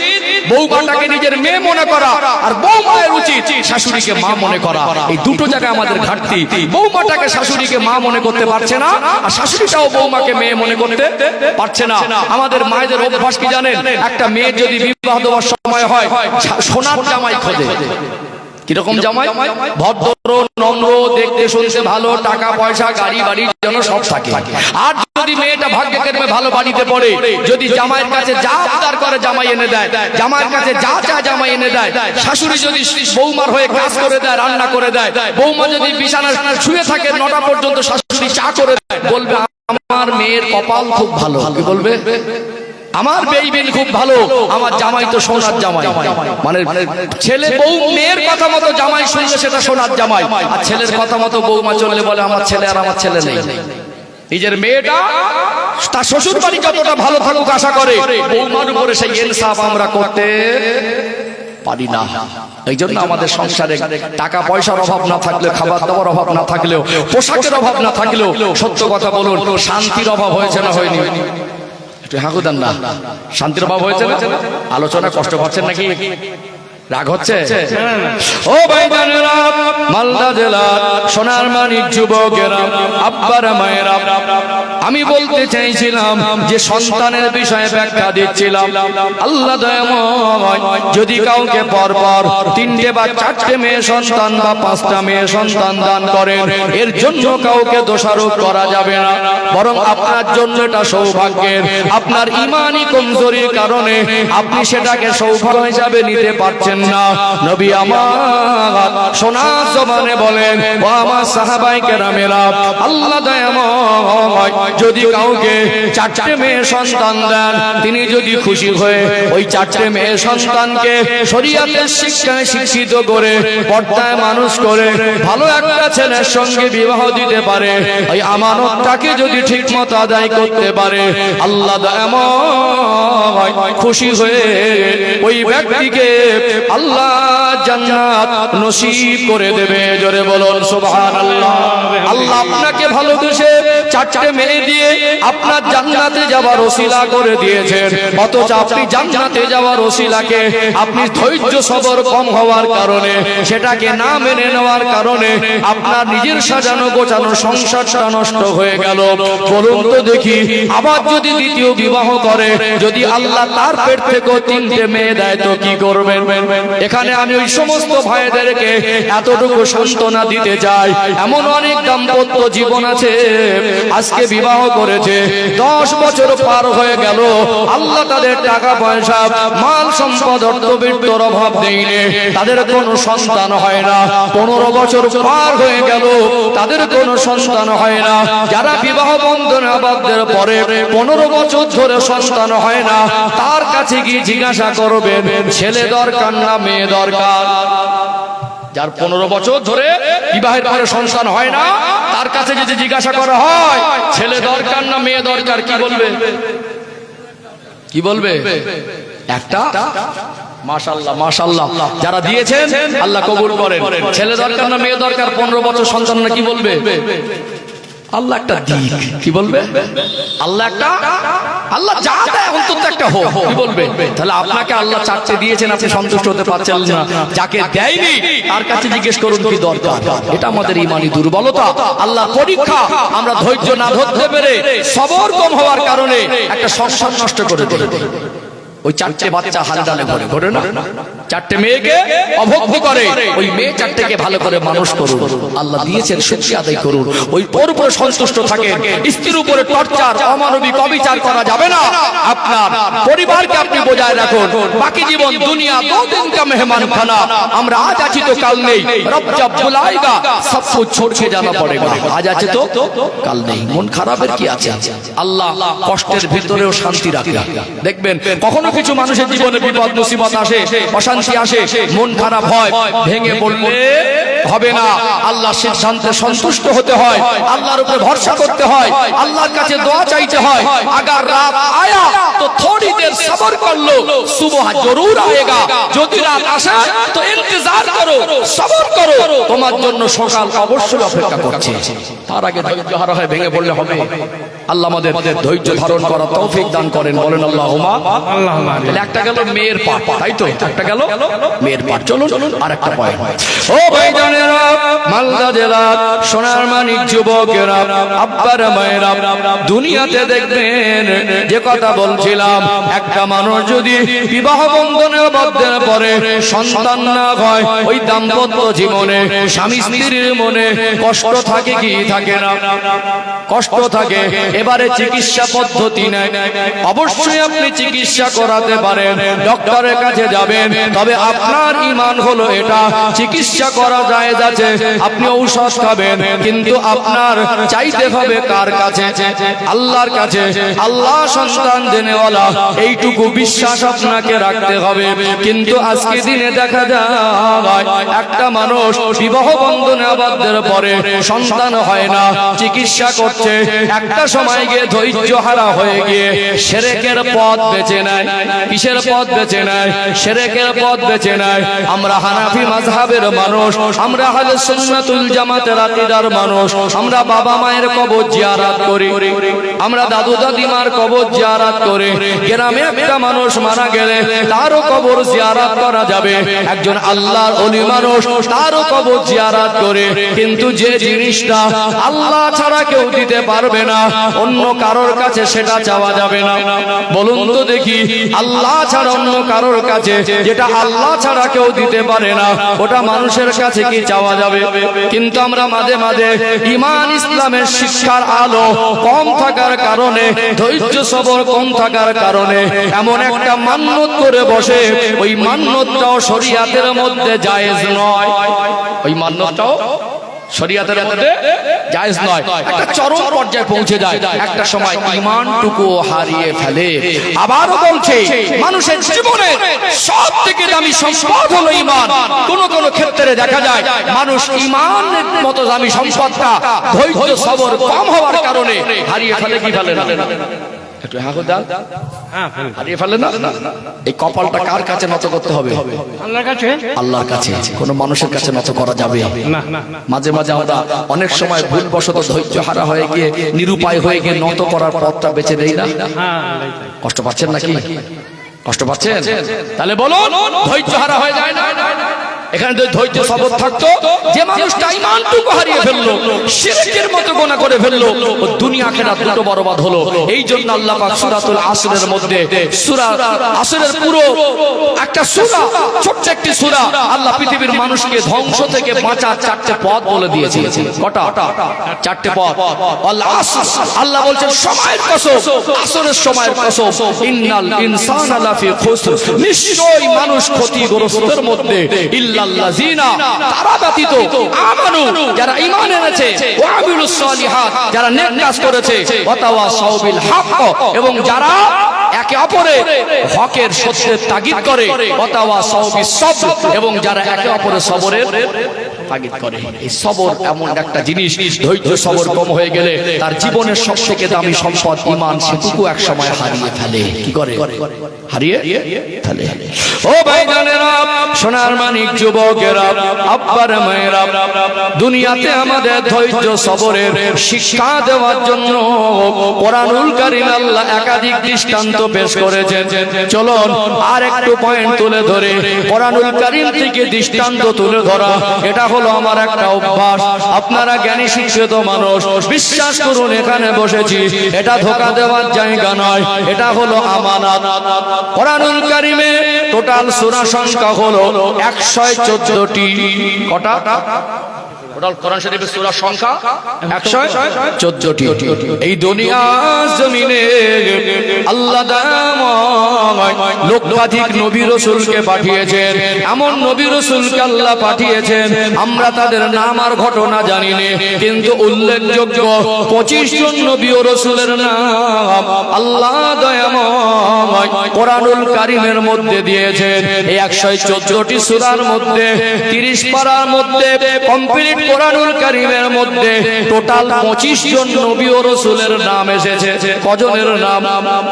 বৌমাটাকে নিজের মেয়ে মনে করা, আর বৌমায়ের উচিত শাশুড়িকে মা মনে করা। এই দুটো জায়গায় আমাদের ঘাটতি। বৌমাটাকে শাশুড়িকে মা মনে করতে পারছে না, আর শাশুড়িটাও বৌমাকে মেয়ে মনে করতে পারছে না। আমাদের মায়েদের অভ্যাস কি জানেন? একটা মেয়ে যদি বিবাহ দেওয়ার সময় হয়, সোনার জামাই খোঁজে। কিরকম জামাই? ভদ্র, নম্র, দেখতে শুনতে ভালো, টাকা পয়সা গাড়ি বাড়ির জন্য সব থাকে। আর যদি মেয়েটা ভাগ্যক্রমে ভালো বাড়িতে পড়ে, যদি জামাইয়ের কাছে যা আবদার করে জামাই এনে দেয়, জামাইয়ের কাছে যা চায় জামাই এনে দেয়, শাশুড়ি যদি বৌমার হয়ে কাজ করে দেয়, রান্না করে দেয়, বৌমা যদি বিছানায় শুয়ে থাকে 9টা পর্যন্ত, শাশুড়ি চা করে দেয়, বলবে আমার মেয়ের কপাল খুব ভালো। কি বলবে? আমার বেইবিন খুব ভালো, আমার জামাই তো সোনার জামাই। মানে ছেলে বউ মেয়ের কথা মতো জামাই শুনলে সেটা সোনার জামাই, আর ছেলের কথা মতো বৌমা চললে বলে আমার ছেলে আর আমার ছেলে নেই। নিজের মেয়েটা তার শ্বশুর বাড়ি যতটা ভালো থাকুক আশা করে, বৌমার উপরে সেই ইনসাফ আমরা করতে পারি না। এই জন্য আমাদের সংসারে টাকা পয়সার অভাব না থাকলেও, খাবার দাবার অভাব না থাকলেও, পোশাকের অভাব না থাকলেও, সত্য কথা বলুন, শান্তির অভাব হয়েছে না হয়নি? হাঁকুদান না, শান্তির অভাব হয়েছে না? আলোচনা কষ্ট পাচ্ছেন নাকি? রাগ হচ্ছে? ও ভাইজানেরা, মালদা জেলার সোনার মানিক যুবকেরা, আব্বারা মায়েরা, আমি বলতে চাইছিলাম যে সন্তানের বিষয়ে ব্যাখ্যা দিচ্ছিলাম। আল্লাহ দয়াময় যদি কাউকে পরপর 3টে বা 4টে মেয়ে সন্তান বা 5টা মেয়ে সন্তান দান করেন, এর জন্য কাউকে দোষারোপ করা যাবে না, বরং আপনার জন্য এটা সৌভাগ্যের। আপনার ইমানি কমজোরির কারণে আপনি সেটাকে সৌভাগ্য হিসাবে নিতে পারছেন না। নবী আমার সোনার জবানে বলেন, ও আমার সাহাবায়ে কেরামেরা, আল্লাহ দয়াময় যদি কাউকে 4টে মেয়ে সন্তান দেন, তিনি যদি খুশি হয়ে ওই 4টে মেয়ে সন্তানকে শরীয়তের শিক্ষায় শিক্ষিত করে পর্দায় মানুষ করে ভালো একটা ছেলের সঙ্গে বিবাহ দিতে পারে, ওই আমানতটাকে যদি ঠিকমতো আদায় করতে পারে, আল্লাহ দয়াময় খুশি হয়ে ওই ব্যক্তিকে আল্লাহ জান্নাত নসিব করে দেবে। জোরে বলুন সুবহানাল্লাহ। আল্লাহ আপনাকে ভালোবেসে 4টে মেয়ে দিয়ে আপনার জান্নাতে যাওয়ার ওসিলা করে দিয়েছেন, অথচ আপনি জান্নাতে যাওয়ার ওসিলাকে আপনি ধৈর্য সবর কম হওয়ার কারণে, সেটাকে না মেনে নেওয়ার কারণে আপনার নিজের সাজানো গোছানো সংসারটা নষ্ট হয়ে গেল। বলুন তো দেখি, আবার যদি দ্বিতীয় বিবাহ করে, যদি আল্লাহ তার পেট থেকে 3টে মেয়ে দেয় তো কি করবেন? এখানে আমি ওই সমস্ত ভাইদেরকে এতটুকু সান্ত্বনা দিতে চাই, এমন অনেক দাম্পত্য জীবন আছে আজকে বিবাহ করেছে, 10 বছর পার হয়ে গেল, আল্লাহ তাদের টাকা পয়সা মাল সম্পদ অর্থবিত্তর অভাব দেয়নি, তাদের কোনো সন্তান হয় না। 15 বছর পার হয়ে গেল, তাদের কোনো সন্তান হয় না। যারা বিবাহ বন্ধনে আবদ্ধের পরে 15 বছর ধরে সন্তান হয় না, তার কাছে গিয়ে জিজ্ঞাসা করবেন ছেলে দরকার না মেয়ে দরকার? যার 15 বছর ধরে বিবাহের পরে সন্তান হয় না, তার কাছে যদি জিজ্ঞাসা করা হয় ছেলে দরকার না মেয়ে দরকার, কি বলবে? কি বলবে? একটা। মাশাআল্লাহ মাশাআল্লাহ, যারা দিয়েছেন আল্লাহ কবুল করেন। ছেলে দরকার না মেয়ে দরকার, 15 বছর সন্তান না, কি বলবে? আল্লাহ একটা দিক, কি বলবে? আল্লাহ একটা, আল্লাহ যা দেয় অন্তত একটা হোক, কি বলবে? তাহলে আপনাকে আল্লাহ 4টে দিয়েছেন, আপনি সন্তুষ্ট হতে পারছেন না, যাকে দেয়নি তার কাছে জিজ্ঞেস করুন কি দরকার। এটা আমাদের ইমানি দুর্বলতা, আল্লাহর পরীক্ষা। আমরা ধৈর্য না ধরতে পেরে সবর কম হওয়ার কারণে একটা সংসার নষ্ট করে দিই। ওই 4টে বাচ্চা হালডালে ঘরে ঘরে না, 4টে মেয়েকে অভক্ত করে, ওই মেয়ে 4টেকে ভালো করে মানুষ করুন। আল্লাহ দিয়েছেন, শুকরিয়া আদায় করুন, ওই পরে সন্তুষ্ট থাকেন। স্ত্রীর উপরে টর্চার, অমানবিক অবিচার করা যাবে না। আপনার পরিবারকে আপনি বজায় রাখুন। বাকি জীবন দুনিয়া 2 दिन का মেহমান খানা। আমরা আজ আছি তো কাল নেই, রব জব বুলায়েগা সব কুছ छोड़ के जाना पड़ेगा। আজ আছে তো কাল নেই। মন খারাপের কি আছে? আল্লাহ কষ্টের ভিতরেও শান্তি রাখে। দেখবেন কখনো কিছু মানুষের জীবনে বিপদ মুসিবত আসে, অশান্তি আসে, মন খারাপ হয়, ভেঙে পড়লে হবে না। আল্লাহর সিদ্ধান্তে সন্তুষ্ট হতে হয়, আল্লাহর উপরে ভরসা করতে হয়, আল্লাহর কাছে দোয়া চাইতে হয়। अगर রাত আয়া তো थोड़ी देर সবর করলো, সুবহ জরুর আয়েগা। যদি রাত আসে তো ইন্তজার করো, সবর করো, তোমার জন্য সকাল অবশ্যই অপেক্ষা করছে। তার আগে ধৈর্য হারা হয়ে ভেঙে পড়লে হবে। আল্লাহ আমাদের ধৈর্য ধারণ করার তৌফিক দান করেন, বলেন আল্লাহুম্মা আল্লাহুম্মা। একটা গেল মেয়ের পাঠ, তাই তো? একটা গেল মেয়ের পাঠ। চলুন আর একটা পয়েন্ট। ও ভাইজানেরা, মালদা জেলার সোনার মানিক যুবকেরা, আব্বারা মায়েরা, দুনিয়াতে দেখবেন যে কথা বলছিলাম, একটা মানুষ যদি বিবাহ বন্ধনে আবদ্ধের পরে সন্তান না হয়, ওই দাম্পত্য জীবনে স্বামী স্ত্রীর মনে কষ্ট থাকে কি থাকে না? কষ্ট থাকে। এবারে চিকিৎসা পদ্ধতি নেই, অবশ্যই আপনি চিকিৎসা করাতে পারেন, ডক্টরের কাছে যাবেন, তবে আপনার ঈমান হলো এটা, চিকিৎসা করা যায় যাচ্ছে, আপনি ঔষধ খাবেন, কিন্তু আপনার চাইতে হবে কার কাছে? আল্লাহর কাছে। আল্লাহ সন্তান দেনেওয়ালা, এইটুকু বিশ্বাস আপনাকে রাখতে হবে। কিন্তু আজকে দিনে দেখা যায় একটা মানুষ বিবাহ বন্ধনে আবদ্ধের পরে সন্তান হয় না, চিকিৎসা করছে, একটা সময় সময় গিয়ে ধৈর্য হারা হয়ে গিয়ে শিরকের পথ বেছে নেয়। কিসের পথ বেছে নেয়? শিরকের পথ বেছে নেয়। আমরা হানাফি মাযহাবের মানুষ, আমরা আহলে সুন্নাতুল জামাতের আকীদার মানুষ, আমরা বাবা মায়ের কবর জিয়ারত করি, আমরা দাদু দাদিমার কবর জিয়ারত করি। গ্রামে একটা মানুষ মারা গেলে তারও কবর জিয়ারত করা যাবে। একজন আল্লাহর ওলি মানুষ, তারও কবর জিয়ারত করে। কিন্তু যে জিনিসটা আল্লাহ ছাড়া কেউ দিতে পারবে না, অন্য কারোর কাছে সেটা চাওয়া যাবে না। বলুন তো দেখি, আল্লাহ ছাড়া অন্য কারোর কাছে, যেটা আল্লাহ ছাড়া কেউ দিতে পারে না, ওটা মানুষের কাছে কি চাওয়া যাবে? কিন্তু আমরা মাঝে মাঝে ঈমান ইসলামের শিক্ষার আলো কম থাকার কারণে, ধৈর্য সবর কম থাকার কারণে এমন একটা মান্যত করে বসে, ওই মান্যতটাও শরীয়তের মধ্যে জায়েজ নয়। ওই মান্যতটাও শরীয়তের মধ্যে জায়েজ নয়। একটা চরম পর্যায়ে পৌঁছে যায়, একটা সময় ঈমানটুকু হারিয়ে ফেলে। আবারও বলছে, মানুষের জীবনে সবথেকে দামি সম্পদ হলো ঈমান। কোন কোন ক্ষেত্রে দেখা যায় মানুষ ঈমানের মতো দামি সম্পদটা ধৈর্য সবর কম হওয়ার কারণে হারিয়ে ফেলে। কি ফেলে না? একটু হারিয়ে ফেলে না? এই কপালটা কার কাছে নত করতে হবে? আল্লাহর কাছে। আল্লাহর কাছে, কোন মানুষের কাছে নত করা যাবে না। মাঝে মাঝে আমরা অনেক সময় ভুলবশত ধৈর্য হারা হয়ে গিয়ে, নিরুপায় হয়ে গিয়ে নত করার পথটা বেছে দেই না। কষ্ট পাচ্ছেন নাকি? কষ্ট পাচ্ছেন? তাহলে বলুন, ধৈর্য হারা হয়ে যায় না? এখানে যদি ধৈর্য সবর থাকতো, যে মানুষটা ঈমানটুকু হারিয়ে ফেললো, শিরকের মতো গুনাহ করে ফেললো, ও দুনিয়া আখিরাত দুটো বরবাদ হলো। এই জন্য আল্লাহ পাক সূরাতুল আসরের মধ্যে, সূরা আসরের পুরো একটা সূরা, ছোট্ট একটি সূরা, আল্লাহ পৃথিবীর মানুষকে ধ্বংস থেকে বাঁচার চারটে পথ বলে দিয়েছে। কটা? চারটে পথ। আল আসর, আল্লাহ বলছেন সময়ের কসম, আসরের সময়ের কসম, ইন্নাল ইনসানা লাফি খুসর, নিশ্চয়ই মানুষ ক্ষতিগ্রস্তের মধ্যে, ইল্লাল্লাযিনা, তারা ব্যতীত, আমানু, যারা ঈমান এনেছে, ওয়া আমিলুস সালিহাত, যারা নেক কাজ করেছে, ওয়া তাওয়াসাউ বিল হক, এবং যারা একে অপরের হকের সত্যের তাগিদ করে, ওয়া তাওয়াসাউ বিস সবর, এবং যারা একে অপরের সবরের তাগিদ করে। এই সবর এমন একটা জিনিস, ধৈর্য সবর কম হয়ে গেলে তার জীবনের সবথেকে দামি সম্পদ ঈমান, সেটুকু এক সময় হারিয়ে ফেলে। কি করে? হারিয়ে ফেলে। ও ভাইজানেরা, সোনার মানিক যুবকেরা, আব্বার মায়েরা, দুনিয়াতে আমাদের ধৈর্য সবরের শিক্ষা দেওয়ার জন্য কোরআনুল কারীম আল্লাহ একাধিক দৃষ্টান্ত পেশ করেছেন। চলুন আর একটু পয়েন্ট তুলে ধরে কোরআনুল কারীম থেকে দৃষ্টান্ত তুলে ধরা, এটা হলো আমার একটা অভ্যাস। আপনারা জ্ঞানী শিক্ষিত মানুষ, বিশ্বাস করুন, এখানে বসেছি, এটা ধোঁকা দেওয়ার জায়গা নয়, এটা হলো আমানত। কোরআনুল কারীমে টোটাল সূরা সংখ্যা হলো 114টি। কটা? টোটাল কোরআন শরীফের সূরা সংখ্যা 114টি। এই দুনিয়া জমিনে আল্লাহ লক্ষাধিক নবী রাসূলকে পাঠিয়েছেন। এমন নবী রাসূলকে আল্লাহ পাঠিয়েছেন, আমরা তাদের নাম আর ঘটনা জানি না, কিন্তু উল্লেখযোগ্য 25 জন নবী ও রাসূলের নাম আল্লাহ দয়াময় কোরআনুল কারীমের মধ্যে দিয়েছেন। এই 114টি সূরার মধ্যে 30 পারার মধ্যে কমপ্লিট কোরআনুল কারীমের মধ্যে টোটাল 25 জন নবী ও রাসূলের নাম এসেছে। কজনের নাম?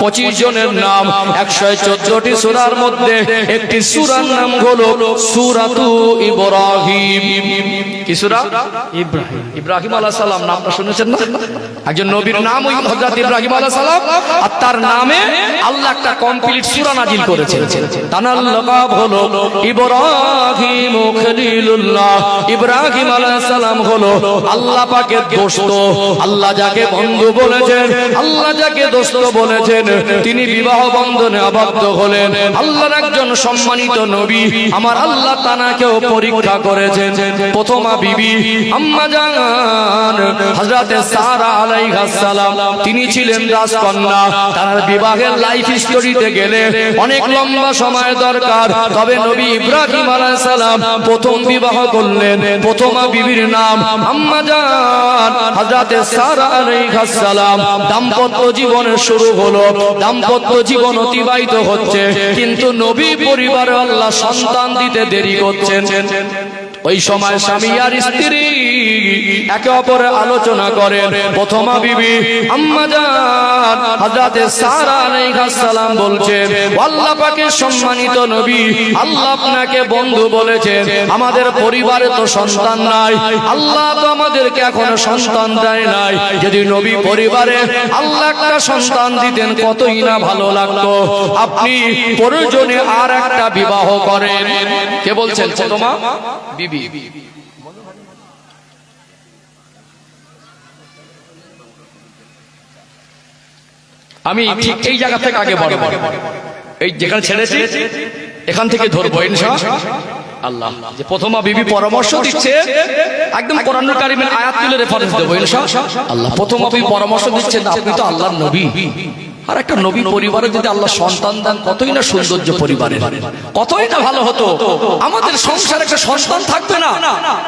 25 জনের নাম। 114টি সূরার মধ্যে একটি সূরার নাম হলো সূরাতু ইব্রাহিম। কি সূরা? ইব্রাহিম। ইব্রাহিম আলাইহিস সালাম, নামটা শুনেছেন না? একজন নবীর নাম ওই হযরত ইব্রাহিম আলাইহিস সালাম, আর তার নামে আল্লাহ একটা কমপ্লিট সূরা নাজিল করেছেন। তার লকাব হলো ইব্রাহিম খলিলুল্লাহ। ইব্রাহিম আলাইহিস সালাম হলো আল্লাহ পাকের দোস্ত। আল্লাহ যাকে বন্ধু বলেছেন, আল্লাহ যাকে দোস্ত বলেছেন, তিনি বিবাহ বন্ধনে আবদ্ধ হলেন। আল্লাহর একজন সম্মানিত নবী, আমার আল্লাহ তানাকেও পরীক্ষা করেছেন। প্রথমা বিবি আম্মা জান হযরত সারা আলাইহিস সালাম, তিনি ছিলেন রাজকন্যা। তার বিবাহের লাইফ হিস্টরিতে গেলে অনেক লম্বা সময় দরকার, তবে নবী ইব্রাহিম আলাইহিস সালাম প্রথম বিবাহ করলেন। প্রথমা বিবির নাম আম্মা জান হযরত সারা আলাইহিস সালাম। দাম্পত্য জীবনের শুরু হলো, দাম্পত্য জীবন অতিবাহিত হচ্ছে, কিন্তু নবী পরিবারে আল্লাহ সন্তান দিতে দেরি করছেন। ওই সময় স্বামী আর স্ত্রী একে অপরের আলোচনা করেন। প্রথমা বিবি আম্মা জান হযরতে সারা আলাইহিস সালাম বলছেন, আল্লাহ পাকের সম্মানিত নবী, আল্লাহ আপনাকে বন্ধু বলেছেন, আমাদের পরিবারে তো সন্তান নাই, আল্লাহ তো আমাদেরকে এখনো সন্তান দেয় নাই, যদি নবী পরিবারে আল্লাহ একটা সন্তান দিতেন কতই না ভালো লাগতো, আপনি প্রয়োজনে আর একটা বিবাহ করেন। কে বলছেন? প্রথমা বিবি। আমি ঠিক এই জায়গা থেকে আগে বড় এই যেখানে ছেড়েছি এখান থেকে ধরবো ইনশাআল্লাহ। যে প্রথমা বিবি পরামর্শ দিচ্ছে, একদম কোরআনুল কারীমের আয়াত তুলে রেফারেন্স দেবো ইনশাআল্লাহ। প্রথমা বিবি পরামর্শ দিচ্ছেন, আপনি তো আল্লাহর নবী, আর একটা নবী পরিবারে যদি আল্লাহ সন্তান দেন কতই না সৌন্দর্য পরিবারের, কতই না ভালো হতো। আমাদের সংসারে একটা সন্তান থাকবে না,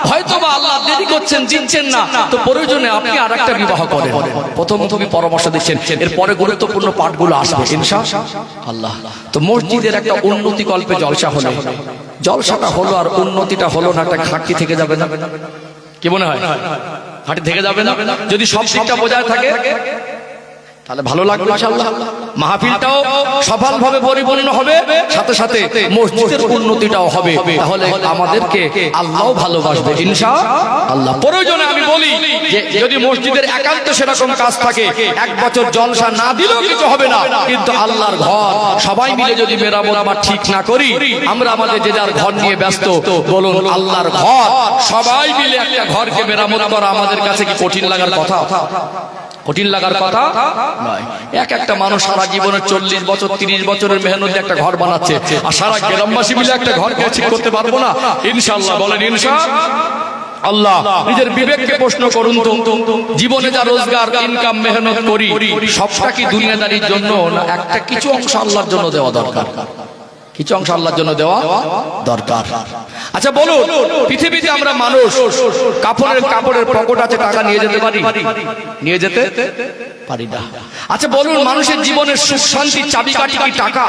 হয়তো বা আল্লাহ দেরি করছেন, দিচ্ছেন না, তো প্রয়োজনে আপনি আর একটা বিবাহ করেন। প্রথম তুমি পরামর্শ দিচ্ছেন, এরপরে গুরুত্বপূর্ণ পাঠগুলো আসবে ইনশাআল্লাহ। তো মসজিদের একটা উন্নতি কল্পে জলসা হলো, জলসাটা হলো আর উন্নতিটা হলো না, একটা ঘাটতি থেকে যাবে না? কি মনে হয়? ঘাটতি থেকে যাবে না যদি সব দিকটা বজায় থাকে? তাহলে ভালো লাগবে ইনশাআল্লাহ। মাহফিলটাও সফলভাবে পরিপূর্ণ হবে, সাথে সাথে মসজিদের উন্নতিটাও হবে। তাহলে আমাদেরকে আল্লাহও ভালোবাসবে ইনশাআল্লাহ। প্রয়োজনে আমি বলি যে যদি মসজিদের একান্ত সেরকম কাজ থাকে, এক বছর জলসা না দিলেও কিছু হবে না, কিন্তু আল্লাহর ঘর সবাই মিলে যদি মেরামত আমার ঠিক না করি, আমরা আমাদের যে যার ঘর নিয়ে ব্যস্ত, বলুন আল্লাহর ঘর সবাই মিলে একটা ঘরকে মেরামত করা আমাদের কাছে কি কঠিন লাগার কথা? কঠিন লাগার কথা নয়। এক একটা মানুষ সারা জীবনের 40 বছর 30 বছরের মেহনতে একটা ঘর বানাচ্ছে, আর সারা গ্রামবাসী মিলে একটা ঘরকে ঠিক করতে পারবো না ইনশাআল্লাহ? বলেন ইনশাআল্লাহ। নিজের বিবেককে প্রশ্ন করুন তো, জীবনে যা রোজগার ইনকাম মেহনত করি, সবটা কি দুনিয়াদারির জন্য না একটা কিছু অংশ আল্লাহর জন্য দেওয়া দরকার? কিছু অংশ আল্লাহর জন্য দেওয়া দরকার। আচ্ছা বলুন, পৃথিবীতে আমরা মানুষ কাপড়ের পকেট আছে, টাকা নিয়ে যেতে পারি? নিয়ে যেতে পারি না। আচ্ছা বলুন, মানুষের জীবনের সুখ শান্তির চাবিকাঠি কি টাকা?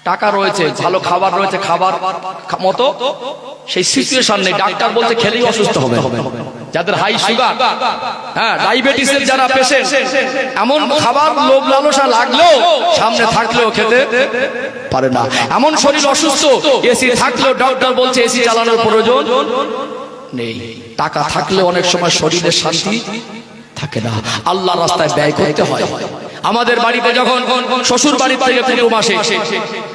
টাকা রয়েছে, ভালো খাবার রয়েছে, খাবার মতো সেই সিচুয়েশন নেই, ডাক্তার বলছে খেলেই অসুস্থ হবে। যাদের হাই সুগার, হ্যাঁ ডায়াবেটিসের যারা পেশেন্ট, এমন খাবার লোভ লালসা লাগলেও সামনে থাকলেও খেতে পারে না। এমন শরীর অসুস্থ, এসি থাকলেও ডক্টর বলছে এসি চালানোর প্রয়োজন নেই। টাকা থাকলে অনেক সময় শরীরের শান্তি থাকে না, আল্লাহ রাস্তায় ব্যয় করতে হয়। আমাদের বাড়িতে যখন শ্বশুর বাড়ি থেকে কুটুম আসে,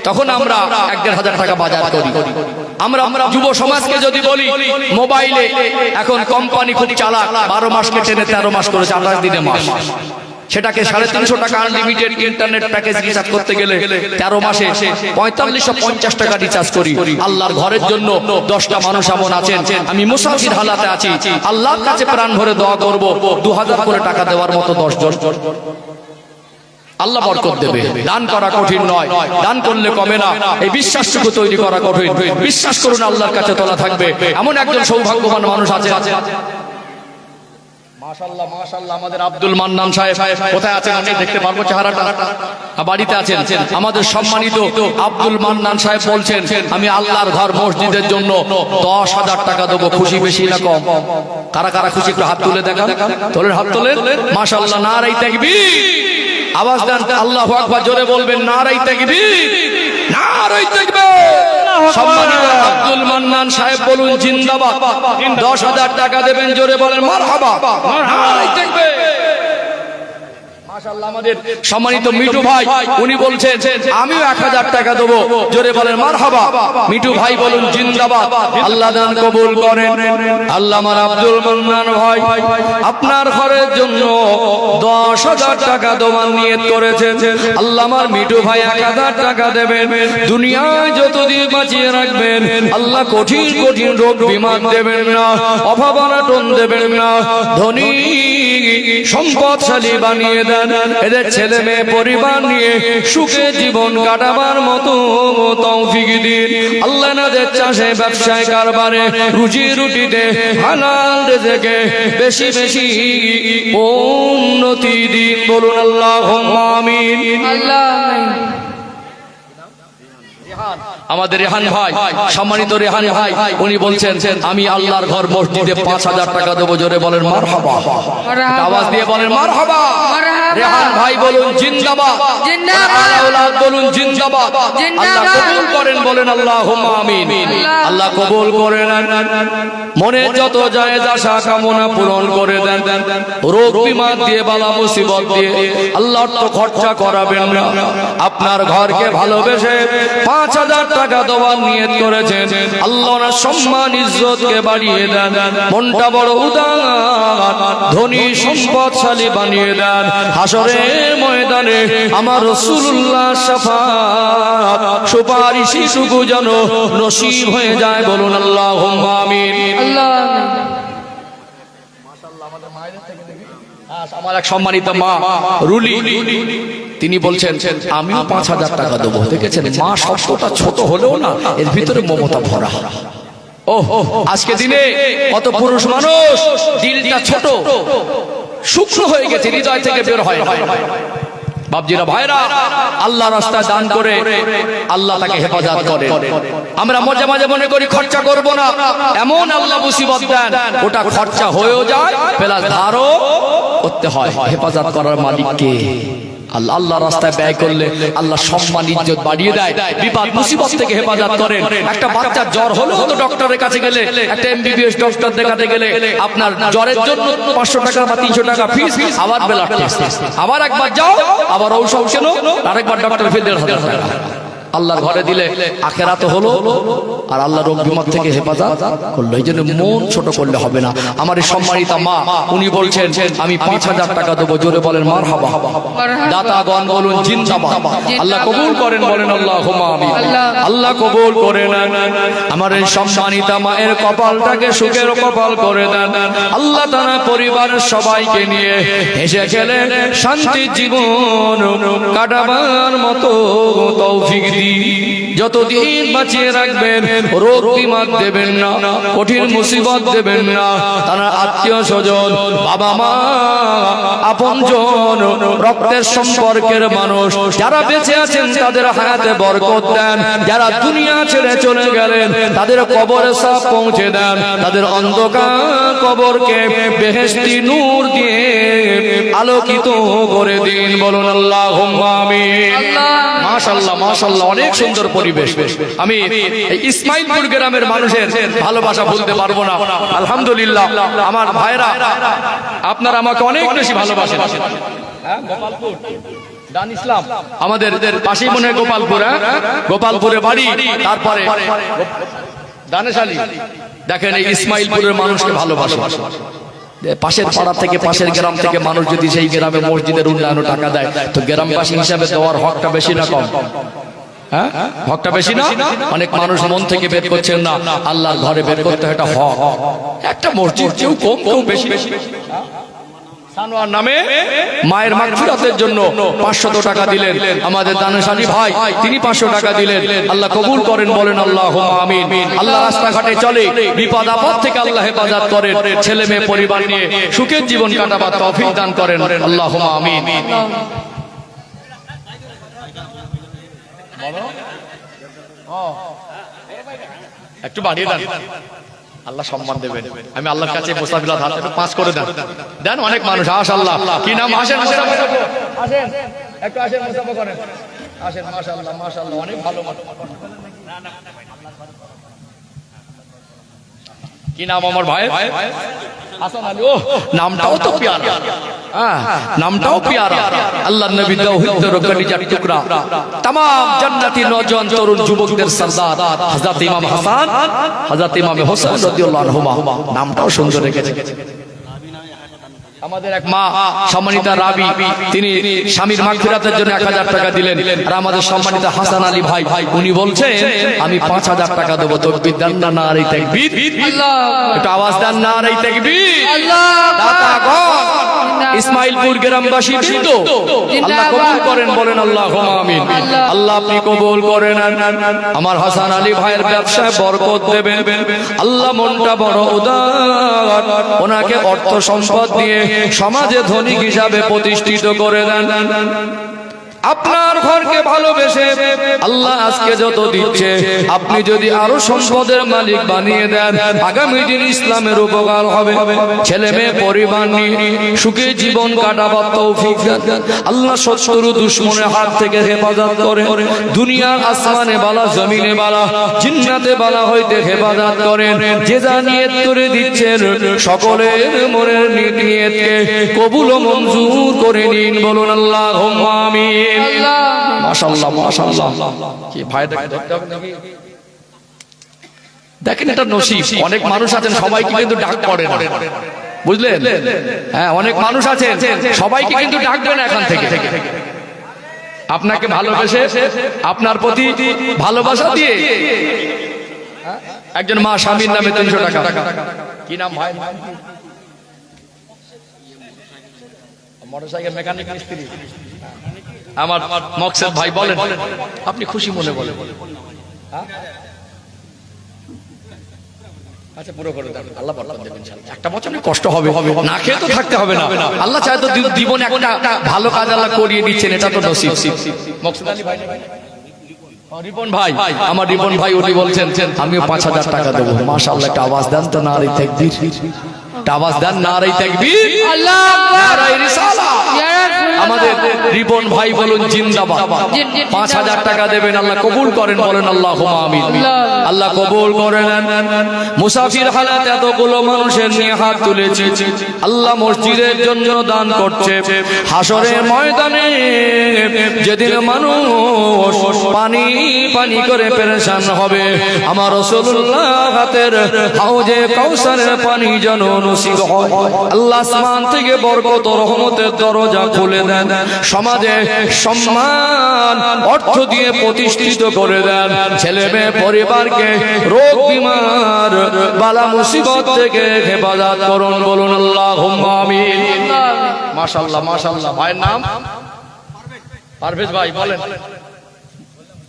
তখন আমরা 1-1,500 টাকা বাজার করি। আমরা যুব সমাজকে যদি বলি, মোবাইলে এখন কোম্পানি খুব চালাক, 12 মাসকে টেনে 13 মাস করেছে, 28 দিনে মাস। সেটাকে 350 টাকা আনলিমিটেড ইন্টারনেট প্যাকেজ রিচার্জ করতে গেলে 13 মাসে 4550 টাকা রিচার্জ করি। আল্লাহর ঘরের জন্য 10টা মানুষ এমন আছেন, আমি মুসাফির হালাতে আছি, আল্লাহর কাছে প্রাণ ভরে দোয়া করব 2000 করে টাকা দেওয়ার মতো 10 জন, আল্লাহ বরকত দেবে। দান করা কঠিন নয়, দান করলে কমে না, এই বিশ্বাসটুকু তৈরি করা কঠিন। বিশ্বাস করুন আল্লাহর কাছে তোলা থাকবে। এমন একজন সৌভাগ্যবান মানুষ আছে, মাশাআল্লাহ মাশাআল্লাহ, আমাদের আব্দুল মান্নান সাহেব কোথায় আছেন? আমি দেখতে পারবো চেহারাটা? বাড়িতে আছেন। আমাদের সম্মানিত আব্দুল মান্নান সাহেব বলছেন, আমি আল্লাহর ঘর মসজিদের জন্য 10,000 টাকা দেবো। খুশি বেশি না কম? কারা কারা খুশি একটু হাত তুলে দেখান, তোলেন হাত তোলেন। মাশাআল্লাহ, নারায়ে তাকবীর, আওয়াজ দেন, আল্লাহু আকবার, জোরে বলবেন নারায়ে তাকবীর, নারায়ে তাকবীর। সম্মানিত আব্দুল মান্নান সাহেব বলুন জিন্দাবাদ। 10,000 টাকা দেবেন, জোরে বলেন মারহাবা, নারায়ে তাকবীর। মাশাআল্লাহ, আমাদের সম্মানিত মিঠু ভাই উনি বলছেন আমিও 1000 টাকা দেবো, জোরে বলেন মারহাবা। মিঠু ভাই বলুন জিন্দাবাদ, আল্লাহ দান কবুল করেন। আল্লাহ আমার আব্দুল মান্নান ভাই আপনার ঘরের জন্য 10,000 টাকা দেওয়ার নিয়ত করেছেন। আল্লাহ আমার মিঠু ভাই 1000 টাকা দেবেন। দুনিয়ায় যতদিন বাঁচিয়ে রাখবেন, আল্লাহ কঠিন কঠিন রোগ বিমার দেবেন না, অভাব অনটন দেবেন না, ধনী সম্পদশালী বানিয়ে দেন। এদের ছেলে মেয়ে পরিবার নিয়ে সুখে জীবন কাটাবার মতো তৌফিক দিন। আল্লাহ নাদের চাষে ব্যবসায় কারবারে রুজি রুটিতে হালাল রিজকে বেশি বেশি উন্নতি দিন। বলুন আল্লাহুম্মা আমিন। আল্লাহ আমাদের রেহান ভাই, সম্মানিত রেহান ভাই, উনি বলছেন আমি আল্লাহর ঘর মসজিদে ৫,০০০ টাকা দেবো। জোরে বলেন মারহাবা, আওয়াজ দিয়ে বলেন মারহাবা। রেহান ভাই বলুন জিন্দাবাদ, আওলাদ বলুন জিন্দাবাদ। আল্লাহ কবুল করেন, বলেন আল্লাহুম্মা আমিন। আল্লাহ কবুল করেন, মনে যত জায়েজ আশা কামনা পূরণ করে দেন। রোগ বিমার দিয়ে, বালা মুসিবত দিয়ে আল্লাহ তো খরচা করাবেন না। আপনার ঘরকে ভালোবেসে ৫,০০০ টাকা দেওয়ার নিয়ত করেছেন, আল্লাহ ওনার সম্মান ইজ্জতকে বাড়িয়ে দেন, মনটা বড় উদার, ধনী সম্পদশালী বানিয়ে দেন। হাসরের ময়দানে আমার রাসূলুল্লাহ শাফাত সুপারিশটুকু যেন নসিব হয়ে যায়, বলুন আল্লাহুম্মা আমিন। আমার এক সম্মানিত মা রুলি, তিনি বলছেন আমিও ৫,০০০ টাকা দেবো। দেখেছেন মা শব্দটা ছোট হলেও না, এর ভিতরে মমতা ভরা। ও আজকে দিনে কত পুরুষ মানুষ দিলটা ছোট, শুকনো হয়ে গেছে, হৃদয় থেকে বের হয়। বাপজিরা ভাইরা, আল্লাহ রাস্তায় দান করে আল্লাহ তাকে হেফাজত করে। আমরা মাঝে মাঝে মনে করি খরচা করব না, এমন আল্লাহ মুসিবত দেন ওটা খরচা হয়েও যায়, প্লাস ধারও করতে হয়। হেফাজত করার মালিক কে? আল্লাহ। আল্লাহ রাস্তায় ব্যয় করলে আল্লাহ সম্মান ইজ্জত বাড়িয়ে দেয়, বিপদ মুসিবত থেকে হেফাজত করেন। একটা বাচ্চার জ্বর হলেও তো ডক্টরের কাছে গেলে, একটা এমবিবিএস ডক্টর দেখাতে গেলে আপনার জ্বরের জন্য ৫০০ টাকা বা ৩০০ টাকা ফিস, আবার ব্লাড টেস্ট, আবার একবার যাও, আবার ঔষধ কেন, আরেকবার ডক্টর ফিস ১৫০০ টাকা। আল্লাহর ঘরে দিলে আখেরাতে হলো, আর আল্লাহ রোগ বিমার থেকে হেফাজত করলো। এই জন্য মন ছোট করলে হবে না। আমার এই সম্মানিতা মা, উনি বলছেন আমি ৫,০০০ টাকা দেবো। জোরে বলেন মারহাবা। দাতাগণ বলুন জিন্দাবাদ। আল্লাহ কবুল করেন, বলেন আল্লাহুম্মা আমিন। আল্লাহ কবুল করে নেন। আমার এই সম্মানিতা মায়ের কপালটাকে সুখের কপাল করে দেন। আল্লাহ তাআলা পরিবারের সবাইকে নিয়ে হেসে খেলে শান্তির জীবন কাটাবার মতো তৌফিক দিন। যতদিন বাঁচিয়ে রাখবেন, রোগ বিমার দেবেন না, কঠিন মুসিবত দেবেন না। তারা আত্মীয় স্বজন, বাবা মা, আপনজন, রক্তের সম্পর্কের মানুষ যারা বেঁচে আছেন তাদের হায়াতে বরকত দেন। যারা দুনিয়া ছেড়ে চলে গেলেন তাদের কবরে সব পৌঁছে দেন। তাদের অন্ধকার কবরকে বেহেশতি নূর দিয়ে আলোকিত করে দিন, বলুন আল্লাহুম্মা আমিন। মাশাআল্লাহ, মাশাআল্লাহ, অনেক সুন্দর পরিবেশ। আমি এই ইসমাইলপুর গ্রামের মানুষের ভালোবাসা ভুলতে পারবো না। আলহামদুলিল্লাহ, আমার ভাইরা আপনারা আমাকে অনেক বেশি ভালোবাসেন। গোপালপুর দান ইসলাম আমাদের পাশেই মনে হয় গোপালপুর, গোপালপুরে বাড়ি, তারপরে দানেশালী। দেখেন এই ইসমাইলপুরের মানুষকে ভালোবাসে। পাশের পাড়া থেকে, পাশের গ্রাম থেকে মানুষ যদি সেই গ্রামে মসজিদের উন্নয়নে টাকা দেয়, তো গ্রামবাসী হিসাবে দেওয়ার হকটা বেশি না কম? হ্যাঁ, হকটা বেশি না? অনেক মানুষ মন থেকে বের করছেন না, আল্লাহর ঘরে বের করতে হয়, এটা হক। একটা মসজিদ কেউ কম কেউ বেশি। সানোয়ার নামে মায়ের মাগফিরাতের জন্য ৫০০ টাকা দিলেন আমাদের দানেশালী ভাই, তিনি ৫০০ টাকা দিলেন। আল্লাহ কবুল করেন, বলেন আল্লাহুম্মা আমিন। আল্লাহ রাস্তাঘাটে চলে বিপদ আপদ থেকে আল্লাহ হেফাজত করেন, ছেলে মেয়ে পরিবার নিয়ে সুখের জীবন কাটাবার তৌফিক দান করেন, আল্লাহুম্মা আমিন। একটু বাড়িয়ে দেন, আল্লাহ সম্মান দেবেন। আমি আল্লাহর কাছে মুস্তাফিলা হাত একটু পাঁচ করে দেন। দেন অনেক মানুষ, মাশাআল্লাহ। কি নাম? আসেন, আসেন একটু আসেন, মুস্তাফা করেন, আসেন। মাশাআল্লাহ, মাশাআল্লাহ, অনেক ভালো মানুষ। কি নাম আমার ভাই? হাসান আলী। ও নামটাও তো প্যারা, নামটাও প্যারা। আল্লাহর নবী তাওহীদ রকনিজার টুকরা, तमाम জান্নাতি নওজোয়ান তরুণ যুবকদের সরদার হযরত ইমাম হাসান, হযরত ইমাম হোসেন রাদিয়াল্লাহু আনহুমা। নামটাও সুন্দর রেখেছে। আমাদের এক মা সম্মানিতা রাবি, তিনি স্বামীর মাগফিরাতের জন্য ১০০০ টাকা দিলেন। আর আমাদের সম্মানিত হাসান আলী ভাই, উনি বলছেন আমি ৫০০০ টাকা দেবো। তাকবীর দেন না, নারে তাকবীর, একটু আওয়াজ দেন, নারে তাকবীর। দাতাগণ, ইসমাইলপুর গ্রামবাসী বৃন্দ, আল্লাহ কবুল করেন, বলেন আল্লাহুম্মা আমিন। আল্লাহ আপনি কবুল করেন। আমার হাসান আলী ভাইয়ের ব্যবসায় বরকত দেবেন। আল্লাহ মনটা বড় উদার, ওনাকে অর্থ সম্পদ দিয়ে সমাজে ধনী হিসাবে প্রতিষ্ঠিত করে দেন। আপনার ঘরকে ভালোবেসে আল্লাহ আজকে যত দিচ্ছে আপনি যদি আরো সম্পদের মালিক বানিয়ে দেন আগামী দিন ইসলামের উপকার হবে ছেলে মেয়ে পরিবার নিয়ে সুখে জীবন কাটাবার তৌফিক দেন আল্লাহ শত্রু দুশমনের হাত থেকে হেফাজত করে দুনিয়ার আসমানে বালা জমিনে বালা জিন্নাতে বালা হইতে হেফাজত করেন যে যা নিয়ত করে দিচ্ছেন সকলের মনের নিয়তকে কবুল ও মঞ্জুর করে নিন বলুন আল্লাহুম্মা আমিন মাশাআল্লাহ মাশাআল্লাহ কি ভাইটা দেখতে হবে নাকি দেখেন এটা নসিব অনেক মানুষ আছেন সবাইকে কিন্তু ডাক পড়ে না বুঝলেন হ্যাঁ অনেক মানুষ আছেন সবাইকে কিন্তু ডাকবে না এখান থেকে আপনাকে ভালোবেসে আপনার প্রতি ভালোবাসা দিয়ে একজন মা স্বামীর নামে 300 টাকা কি নাম ভাই মোটরসাইকেল মেকানিক মিস্ত্রি আমার মকসেদ ভাই বলেন আপনি খুশি মনে বলেন আচ্ছা পুরো করে দেন আল্লাহ বরকত দেবেন ইনশাআল্লাহ একটা বছর কষ্ট হবে না খেয়ে তো থাকতে হবে না আল্লাহ চায় তো জীবনে একটা ভালো কাজ আল্লাহ করিয়ে দিচ্ছেন এটা তো নসিব মকসেদ আলী ভাই রিপন ভাই আমার রিপন ভাই উনি বলছেন আমিও 5000 টাকা দেব মাশাআল্লাহ একটা আওয়াজ দেন তো নারে তাকবীর একটা আওয়াজ দেন নারে তাকবীর আল্লাহু আকবার নারে রিসালাত আমাদের রিপন ভাই বলুন জিন্দাবাদ 5000 টাকা দেবেন আল্লাহ কবুল করেন বলেন আল্লাহুম্মা আমিন আল্লাহ কবুল করেন মুসাফির হালাতে এতগুলো মানুষের নিয়ে হাত তুলেছে আল্লাহ মসজিদের জন্য দান করছে হাসরের ময়দানে যেদিন মানুষ পানি পানি করে পেরেশান হবে আমার রাসূলুল্লাহ হাতের হাউজে কাউসারের পানি যেন নসিব হয় আল্লাহ আসমান থেকে বরকত ও রহমতের দরজা খুলে দেন সমাজে সম্মান অর্থ দিয়ে প্রতিষ্ঠিত করে দেন ছেলে মেয়ে পরিবারকে রোগ বিমার বালা মুসিবত থেকে হেফাজত করুন বলুন আল্লাহুম্মা আমিন মাশাআল্লাহ মাশাআল্লাহ ভাইয়ের নাম পারভেজ ভাই বলেন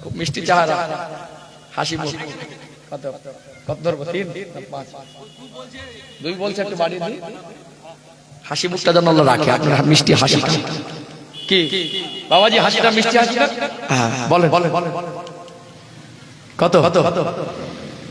খুব মিষ্টি চেহারা হাসি মুখ কত কত ধরবো 3 5 2 বলছে একটু বাড়ি দিই হাসি মুখটা যেন আল্লাহ রাখে আপনার মিষ্টি হাসিটা কি বাবাজি হাসিটা মিষ্টি হাসিটা হ্যাঁ বলেন কত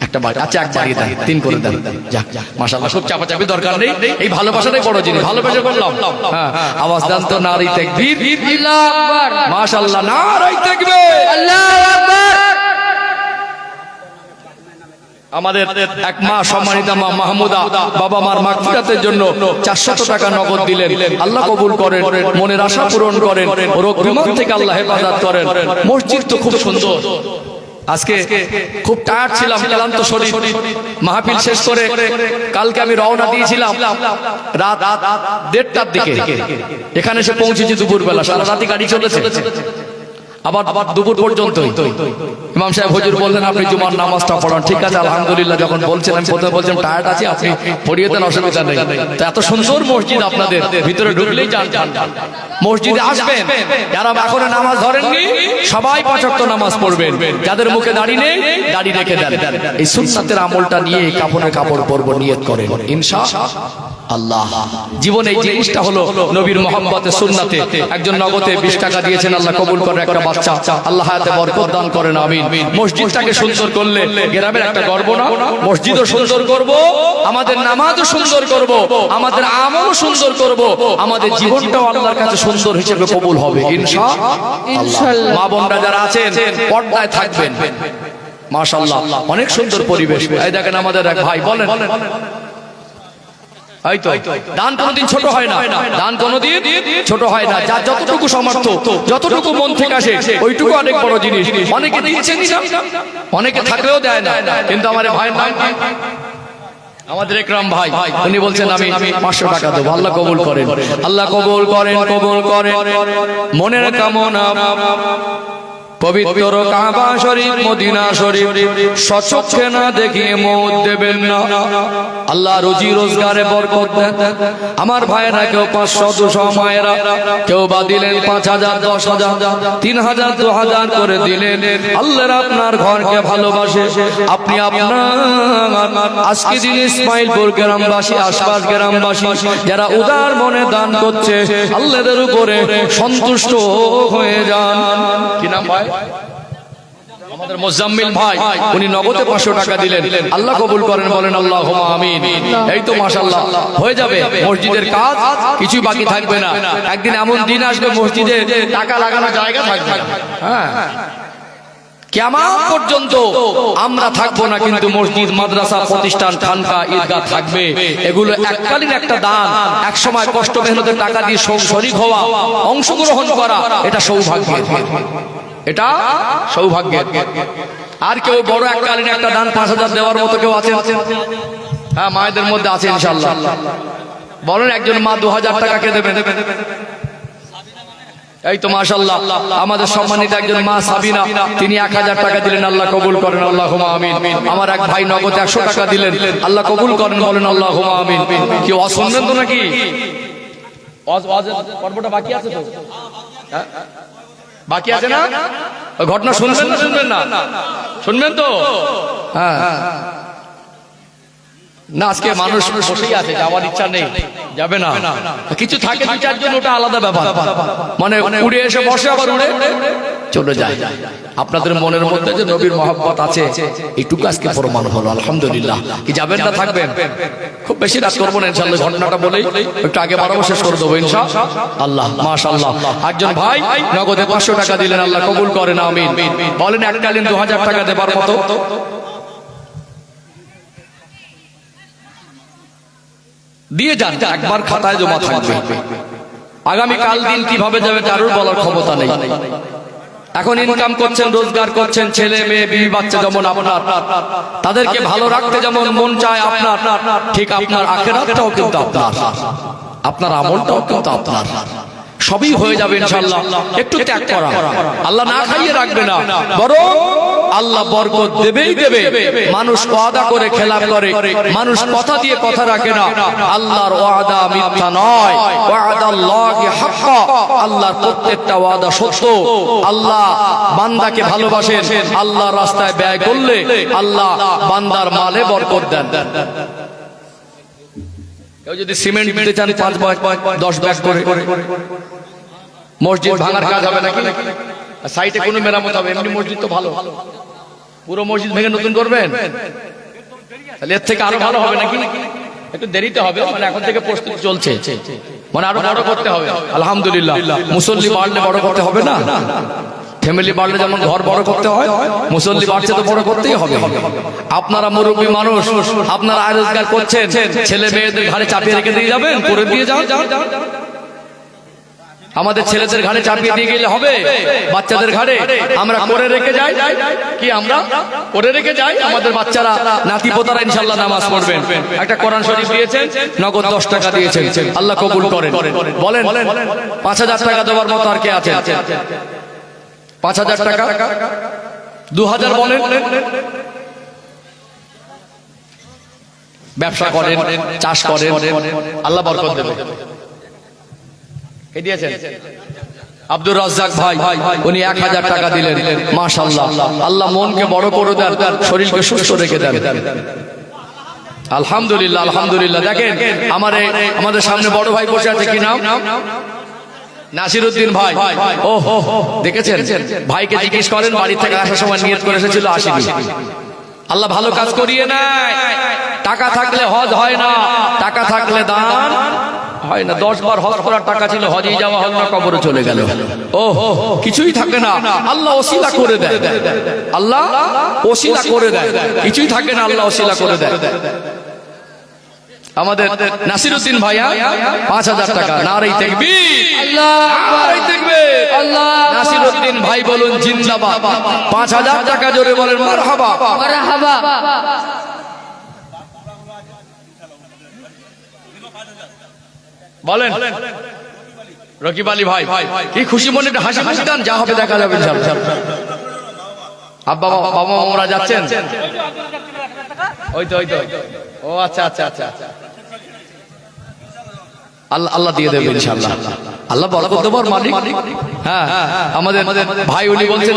একটা বাড়ি আচ্ছা এক বাড়ি দেন 3 করে দেন যাক মাশাআল্লাহ খুব চাপাচাপি দরকার নেই এই ভালোবাসাটাই বড় জিনিস ভালোবাসা করলাম হ্যাঁ আওয়াজ দেন তো নারী তাকবীর আল্লাহু আকবার মাশাআল্লাহ নারী তাকবীর আল্লাহু আকবার আমাদের এক মা সম্মানিতা মা মাহমুদা বাবা মার মাগফিরাতের জন্য 400 টাকা নগদ দিলেন আল্লাহ কবুল করেন মনের আশা পূরণ করেন রোগ বিমার থেকে আল্লাহ হেফাজত করেন মসজিদ তো খুব সুন্দর আজকে খুব টায়ার্ড ছিলাম ক্লান্ত শরীর মাহফিল শেষ করে কালকে আমি রওনা দিয়েছিলাম রাত 1:30টার দিকে এখানে এসে পৌঁছেছি দুপুর বেলা সারা রাতি গাড়ি চলেছে আবার দুপুর পর্যন্ত ইমাম সাহেব হুজুর বললেন আপনি জুমার নামাজটা পড়ান ঠিক আছে আলহামদুলিল্লাহ যখন বলছেন আমি প্রথমে বলছেন টায়ার্ড আছি আপনি পড়িয়ে দেন অসুবিধা নেই তো এত সুন্দর মসজিদ আপনাদের ভিতরে ঢুকলেই জান মসজিদে আসবেন যারা এখনো নামাজ ধরেননি সবাই 5 ওয়াক্ত নামাজ পড়বেন যাদের মুখে দাড়ি নেই দাড়ি রেখে দেন এই সুন্নাতের আমলটা নিয়ে কাপড়ে কাপড় পরব নিয়ত করেন ইনশাআল্লাহ জীবনে এই জিনিসটা হলো নবীর মুহাব্বতের সুন্নাতে একজন নগদে 20 টাকা দিয়েছেন আল্লাহ কবুল করে একটা বাচ্চা আল্লাহ হায়াতে বরকত দান করেন আমিন মসজিদটাকে সুন্দর করলে গ্রামের একটা গর্ব না মসজিদও সুন্দর করব আমাদের নামাজও সুন্দর করব আমাদের আমলও সুন্দর করব আমাদের জীবনটাও আল্লাহর কাছে সুন্দর হিসেবে কবুল হবে ইনশাআল্লাহ মা বোনরা যারা আছেন পর্দায় থাকবেন মাশাআল্লাহ অনেক সুন্দর পরিবেশ এই দেখেন আমাদের এক ভাই বলেন দান কোনদিন ছোট হয় না দান কোনদিন ছোট হয় না যার যতটুকু সামর্থ্য যতটুকু মন থেকে আসে ওইটুকু অনেক বড় জিনিস অনেকে দিয়েছেন অনেকে থাকলেও দেয় না কিন্তু আমার ভাইয়ের নাম আমাদের একরাম ভাই উনি বলছেন আমি 500 টাকা দেব আল্লাহ কবুল করেন আল্লাহ কবুল করেন মনের কামনা পবিত্র কাবা শরীফ মদিনা শরীফ সচক্ষে না দেখিয়ে মত দেবেন না। আল্লাহ রুজি রোজগারে বরকত দেন। আমার ভাইয়েরা কেউ 500 200 মায়েরা কেউ বা দিলেন 5000 10,000 3000 2000 করে দিলেন। আল্লাহর আপনার ঘরকে ভালোবাসে। আপনি আপনার আজকে দিন ইসমাইলপুর গ্রামবাসী আশপাশ গ্রামবাসী যারা উদার মনে দান করছে আল্লাহর উপরে সন্তুষ্ট হয়ে যান। কি নাম ভাই? আমাদের মুজাম্মিল ভাই, উনি নগদে 500 টাকা দিলেন। আল্লাহ কবুল করেন, বলেন আল্লাহুম্মা আমিন। এই তো মাশাআল্লাহ হয়ে যাবে মসজিদের কাজ, কিছু বাকি থাকবে না। একদিন এমন দিন আসবে মসজিদে টাকা লাগানোর জায়গা থাকবে না। হ্যাঁ, কিয়ামত পর্যন্ত আমরা থাকবো না, কিন্তু মসজিদ মাদ্রাসা প্রতিষ্ঠান খানকা ঈদগাহ থাকবে। এগুলো এককালীন একটা দান, এক সময় কষ্ট মেহনতের টাকা দিয়ে শরীক হওয়া, অংশগ্রহণ করা, এটা সৌভাগ্য, এটা সৌভাগ্য। আর কেউ বড় এককালীন একটা দান 5000 দেওয়ার মতো কেউ আছে? হ্যাঁ, মায়েদের মধ্যে আছে ইনশাআল্লাহ। বলেন একজন মা 2000 টাকা কে দেবেন? এই তো মাশাআল্লাহ আমাদের সম্মানিত একজন মা সাবিনা, তিনি 1000 টাকা দিলেন। আল্লাহ কবুল করেন, আল্লাহুম্মা আমিন। আমার এক ভাই নগদ 100 টাকা দিলেন। আল্লাহ কবুল করেন, বলেন আল্লাহুম্মা আমিন। কি ওয়াজ শুনবেন তো নাকি? ওয়াজের পর্বটা বাকি আছে তো? হ্যাঁ বাকি আছে না? ঘটনা শুনবেন না শুনবেন না? শুনবেন তো? হ্যাঁ না, আজকে মানুষ বসেই আছে, যাওয়ার ইচ্ছা নেই, যাবে না। কিছু থাকে 2-4 জন, ওটা আলাদা ব্যাপার। মানে উড়ে এসে বসে আবার উড়ে চলে যায়। আপনাদের মনের মধ্যে যে নবীর মহব্বত আছে এইটুকু আজকে প্রমাণ হলো, আলহামদুলিল্লাহ। কি যাবেন না থাকবেন? খুব বেশি রাত করবো না ইনশাআল্লাহ, ঘটনাটা বলেই একটু আগে বাড়াবো, শেষ করে দেবো ইনশাআল্লাহ। মাশাআল্লাহ একজন ভাই নগদে 500 টাকা দিলেন। আল্লাহ কবুল করেন, আমিন। বলেন এককালীন 2000 টাকা দেবার মতো দিয়ে যান, একবার খাতায় জমা থাকবে। আগামী কাল দিন কিভাবে যাবে কারোর বলার ক্ষমতা নেই। এখন ইনকাম করছেন, রোজগার করছেন, ছেলে মেয়ে বিবি বাচ্চা যেমন আপনার, তাদেরকে ভালো রাখতে যেমন মন চায় আপনার, ঠিক আপনার আখিরাতটাও কিন্তু আপনার, আপনার আমলটাও কিন্তু আপনার। সবই হয়ে যাবে ইনশাআল্লাহ। একটু ত্যাগ করা, আল্লাহ না খাইয়ে রাখবে না, বরং আল্লাহ বরকত দেবেই দেবে। মানুষ ওয়াদা করে খেলাপ করে, মানুষ কথা দিয়ে কথা রাখে না। আল্লাহর ওয়াদা মিথ্যা নয়, ওয়াদাল্লাহি হাক্কা। আল্লাহর প্রত্যেকটা ওয়াদা সত্য। আল্লাহ বান্দাকে ভালোবাসেন, আল্লাহর রাস্তায় ব্যয় করলে আল্লাহ বান্দার মালে বরকত দেন। কেউ যদি সিমেন্ট দিতে চান 5 ব্যাগ 10 ব্যাগ করে, মসজিদ ভাঙার কাজ হবে নাকি? সাইটে কোনো মেরামত হবে? এমনি মসজিদ তো ভালো, পুরো মসজিদ ভেঙে নতুন করবেন? তাহলে এর থেকে আরো ভালো হবে নাকি? একটু দেরিতে হবে, মানে এখন থেকে প্রস্তুতি চলছে, মানে আরো বড় করতে হবে। আলহামদুলিল্লাহ, মুসল্লি বাড়লে বড় করতে হবে না? ফ্যামিলি বাড়লে যেমন ঘর বড় করতে হয়, মুসল্লি বাড়ছে তো বড় করতেই হবে। আপনারা মুরব্বী মানুষ, আপনারা আয় রোজগার করছেন, ছেলে মেয়েদের ঘাড়ে চাপিয়ে রেখে দিয়ে যাবেন? করে দিয়ে যান। আমাদের ছেলেদের ঘাড়ে চাপিয়ে দিয়ে গেলে হবে? বাচ্চাদের ঘাড়ে আমরা করে রেখে যাই, কি আমরা করে রেখে যাই, আমাদের বাচ্চারা নাতি পোতারা ইনশাআল্লাহ নামাজ পড়বেন। একটা কোরআন শরীফ দিয়েছেন, নগদ 10 টাকা দিয়েছেন, আল্লাহ কবুল করেন। বলেন 5000 টাকা দেওয়ার মতো আর কে আছে? 5000 টাকা, 2000 বলেন। ব্যবসা করেন, চাষ করেন, আল্লাহ বরকত দেবে। কে দিয়েছেন? আব্দুর রাজ্জাক ভাই, উনি 1000 টাকা দিলেন। মাশাআল্লাহ, আল্লাহ মনকে বড় করে দেন, শরীরকে সুস্থ রেখে দেন। আলহামদুলিল্লাহ, আলহামদুলিল্লাহ। দেখেন আমাদের সামনে বড় ভাই বসে আছে, কি নাম? নাসিরউদ্দিন ভাই। ও দেখেছেন, ভাইকে জিজ্ঞেস করেন বাড়ি থেকে আসার সময় নিয়ত করে এসেছিল, আসেনি। আল্লাহ ভালো কাজ করিয়ে নেয়। টাকা থাকলে হজ হয় না, টাকা থাকলে দান হয় না। 10 বার হজ করার টাকা ছিল, হজেই যাওয়া হল না, কবরে চলে গেল। ও কিছুই থাকে না, আল্লাহ ওসিলা করে দেয়, আল্লাহ ওসিলা করে দেয়। কিছুই থাকে না, আল্লাহ ওসিলা করে দেয়। আমাদের নাসিরউদ্দিন ভাইয়া 5000 টাকা। নারে তাকবীর, নারে তাকবীর, নাসিরউদ্দিন ভাই বলুন জিন্দাবাদ। 5000 টাকা জোরে বলেন মারহাবা, মারহাবা। বলেন রকিব আলী ভাই কি খুশি মনে একটা হাসি খুশি গান, যা হবে দেখা যাবে ইনশাআল্লাহ। আব্বা বাবা মামরা যাচ্ছেন, ওই তো ও আচ্ছা আচ্ছা আচ্ছা, আল্লাহ দিয়ে দেবে ইনশাআল্লাহ। আল্লাহ বরকত দেবার মালিক। হ্যাঁ আমাদের ভাই উনি বলছেন